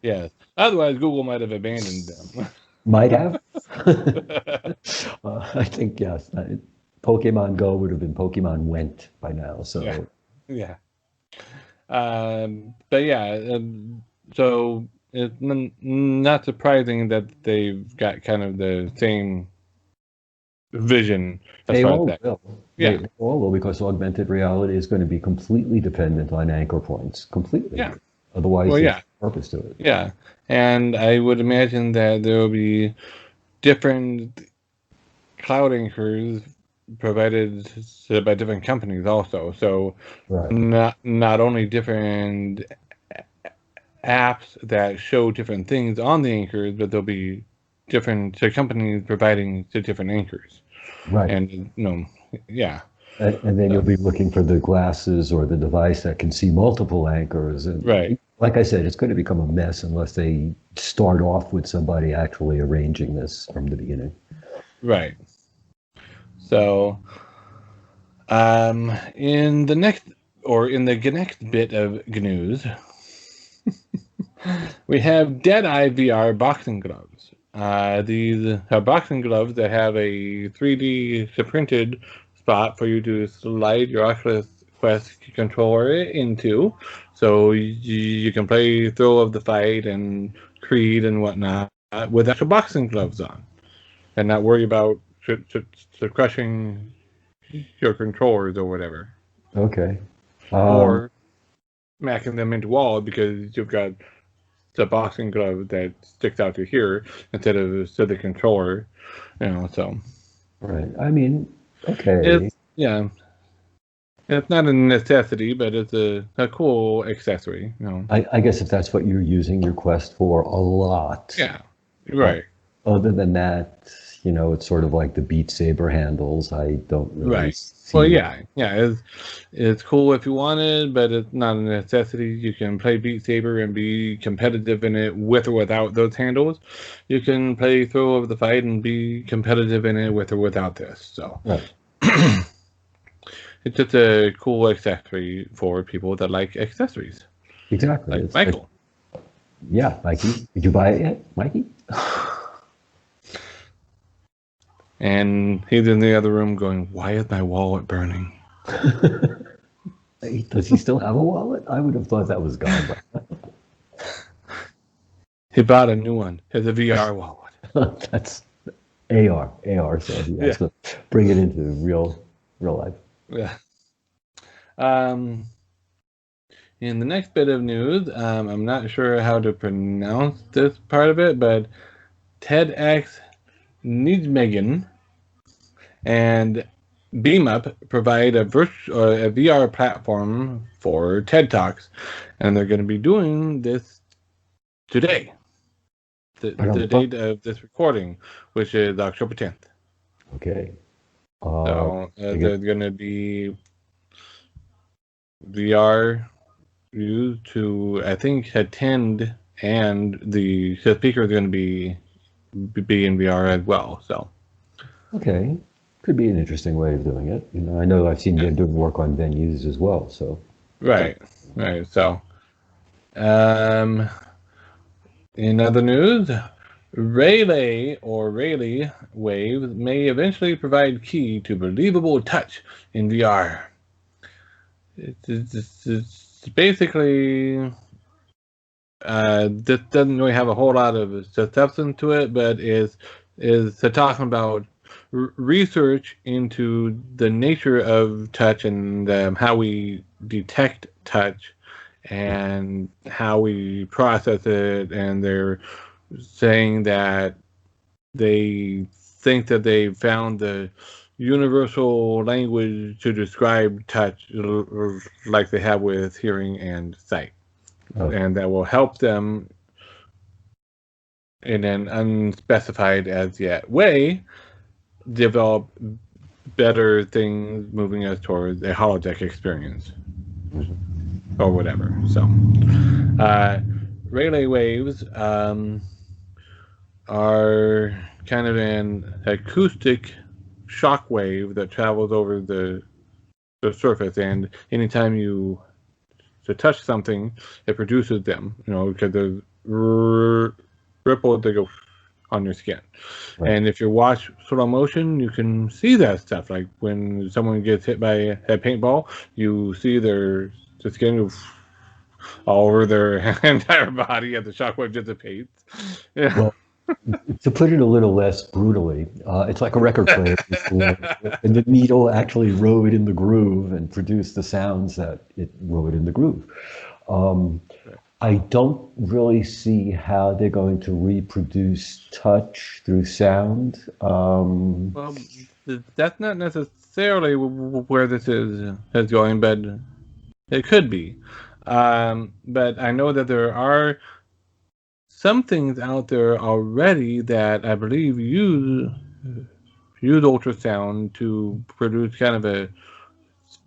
Yes. Otherwise, Google might have abandoned them. Might have. I think, yes. Pokemon Go would have been Pokemon Went by now. So yeah. But yeah, so it's not surprising that they've got kind of the same vision as They far as all that. will. Yeah, They all will because augmented reality is going to be completely dependent on anchor points. Completely. yeah. Otherwise, Well, there's yeah, no purpose to it. yeah. And I would imagine that there will be different cloud anchors provided by different companies also. So Right. not only different apps that show different things on the anchors, but there'll be different companies providing the different anchors. Right. And yeah. And then you'll So, be looking for the glasses or the device that can see multiple anchors. right, And like I said, it's going to become a mess unless they start off with somebody actually arranging this from the beginning. right. So in the next bit of news, we have Deadeye VR boxing gloves. These are boxing gloves that have a 3D printed spot for you to slide your Oculus Quest controller into, so you can play Thrill of the Fight and Creed and whatnot with actual boxing gloves on, and not worry about crushing your controllers or whatever, Okay. Um, or smacking them into wall because you've got the boxing glove that sticks out to here instead of to the controller. So right. I mean, okay. it's yeah, it's not a necessity, but it's a cool accessory. I guess if that's what you're using your Quest for a lot. Yeah, But right, other than that, it's sort of like the Beat Saber handles. I don't really right. Well, see. yeah, it's cool if you want it, but it's not a necessity. You can play Beat Saber and be competitive in it with or without those handles. You can play Throw of the Fight and be competitive in it with or without this. So Right. it's just a cool accessory for people that like accessories, Exactly. like It's like, Michael. yeah, Mikey, did you buy it yet, Mikey? And he's in the other room going, "Why is my wallet burning?" Does he still have a wallet? I would have thought that was gone. He bought a new one. It's a VR wallet. But that's AR. AR, so he has Yeah, to bring it into real life. yeah. Um, in the next bit of news, I'm not sure how to pronounce this part of it, but TEDx Nijmegen and BeamUp provide a VR platform for TED Talks, and they're going to be doing this today, the date of this recording, which is October 10th. Okay. So I guess, there's going to be VR used to, I think, attend, and the speaker is going to be in VR as well. So okay. Could be an interesting way of doing it. I know I've seen yeah. them doing work on venues as well. So, Right, right. So um, in other news, Rayleigh waves may eventually provide key to believable touch in VR. It's basically this doesn't really have a whole lot of substance to it, but is talking about research into the nature of touch and how we detect touch and how we process it, and they're saying that they think that they found the universal language to describe touch like they have with hearing and sight, okay. and that will help them in an unspecified as yet way develop better things moving us towards a holodeck experience or whatever. So Rayleigh waves are kind of an acoustic shock wave that travels over the surface, and anytime you to touch something, it produces them, because there's ripples that go on your skin. Right. And if you watch slow motion, you can see that stuff. Like when someone gets hit by a paintball, you see the skin all over their entire body as the shockwave dissipates. Yeah. Well, To put it a little less brutally, it's like a record player before, and the needle actually rode in the groove and produced the sounds that it rode in the groove. Um, I don't really see how they're going to reproduce touch through sound. Well, that's not necessarily where this is going, but it could be. But I know that there are some things out there already that I believe use ultrasound to produce kind of a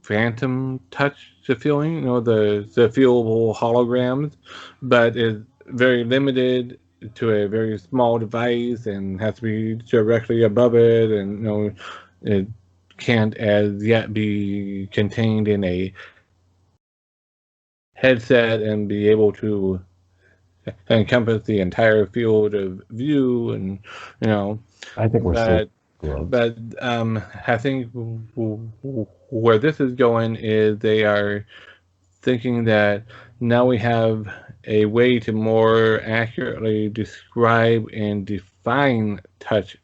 phantom touch to feeling, the feelable holograms, but is very limited to a very small device and has to be directly above it, and it can't as yet be contained in a headset and be able to encompass the entire field of view, and you know I think we're still but gloves. but I think where this is going is they are thinking that now we have a way to more accurately describe and define touch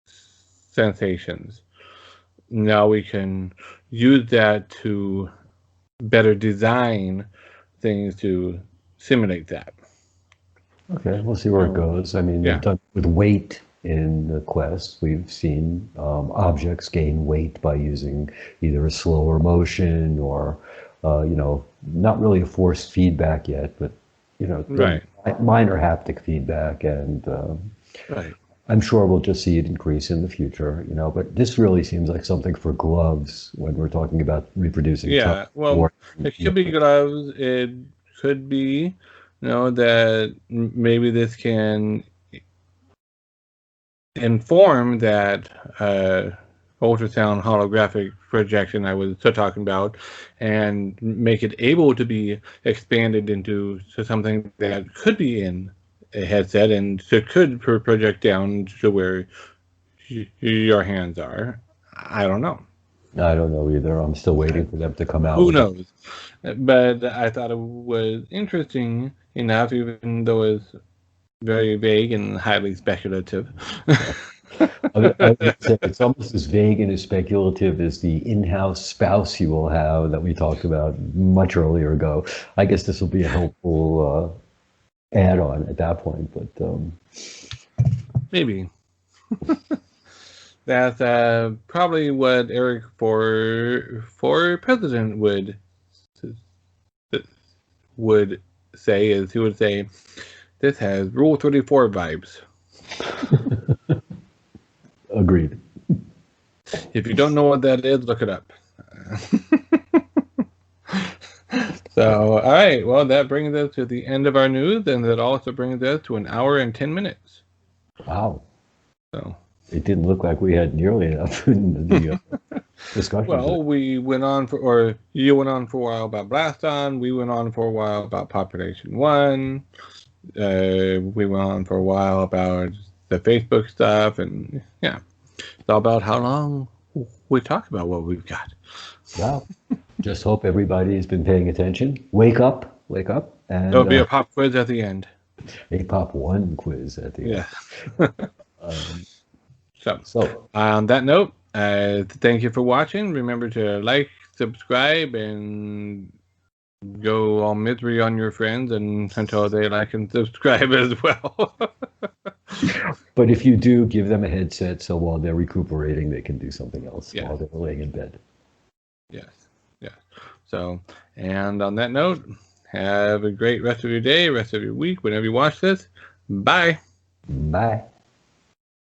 sensations. Now we can use that to better design things to simulate that. Okay, we'll see where it goes. I mean, they've Yeah, done with weight in the Quest. We've seen objects gain weight by using either a slower motion or, not really a forced feedback yet, but, really right, minor haptic feedback. And right. I'm sure we'll just see it increase in the future, but this really seems like something for gloves when we're talking about reproducing touch. Yeah, well, Or, it could be gloves. It could be, that maybe this can inform that ultrasound holographic projection I was talking about, and make it able to be expanded into something that could be in a headset and could project down to where your hands are. I don't know. I don't know either. I'm still waiting for them to come out Who with it. knows? But I thought it was interesting enough, even though it's very vague and highly speculative. I would say it's almost as vague and as speculative as the in-house spouse you will have that we talked about much earlier ago. I guess this will be a helpful add-on at that point, but Maybe. That's probably what Eric for president would say, is he would say this has Rule 34 vibes. agreed. If you don't know what that is, look it up. So, all right. Well, that brings us to the end of our news, and that also brings us to an hour and 10 minutes. Wow. So, It didn't look like we had nearly enough in the discussion today. well, we went on or you went on for a while about Blaston. We went on for a while about Population One. We went on for a while about the Facebook stuff, and yeah, it's all about how long we talk about what we've got. Wow. Just hope everybody has been paying attention. Wake up, There'll and be a pop quiz at the end. a Pop 1 quiz at the end. Yeah. Um, So, so, on that note, thank you for watching. Remember to like, subscribe, and go all misery on your friends and until they like and subscribe as well. but if you do, give them a headset so while they're recuperating, they can do something else Yeah. while they're laying in bed. Yes. Yes. So, and on that note, have a great rest of your day, rest of your week, whenever you watch this. Bye. Bye.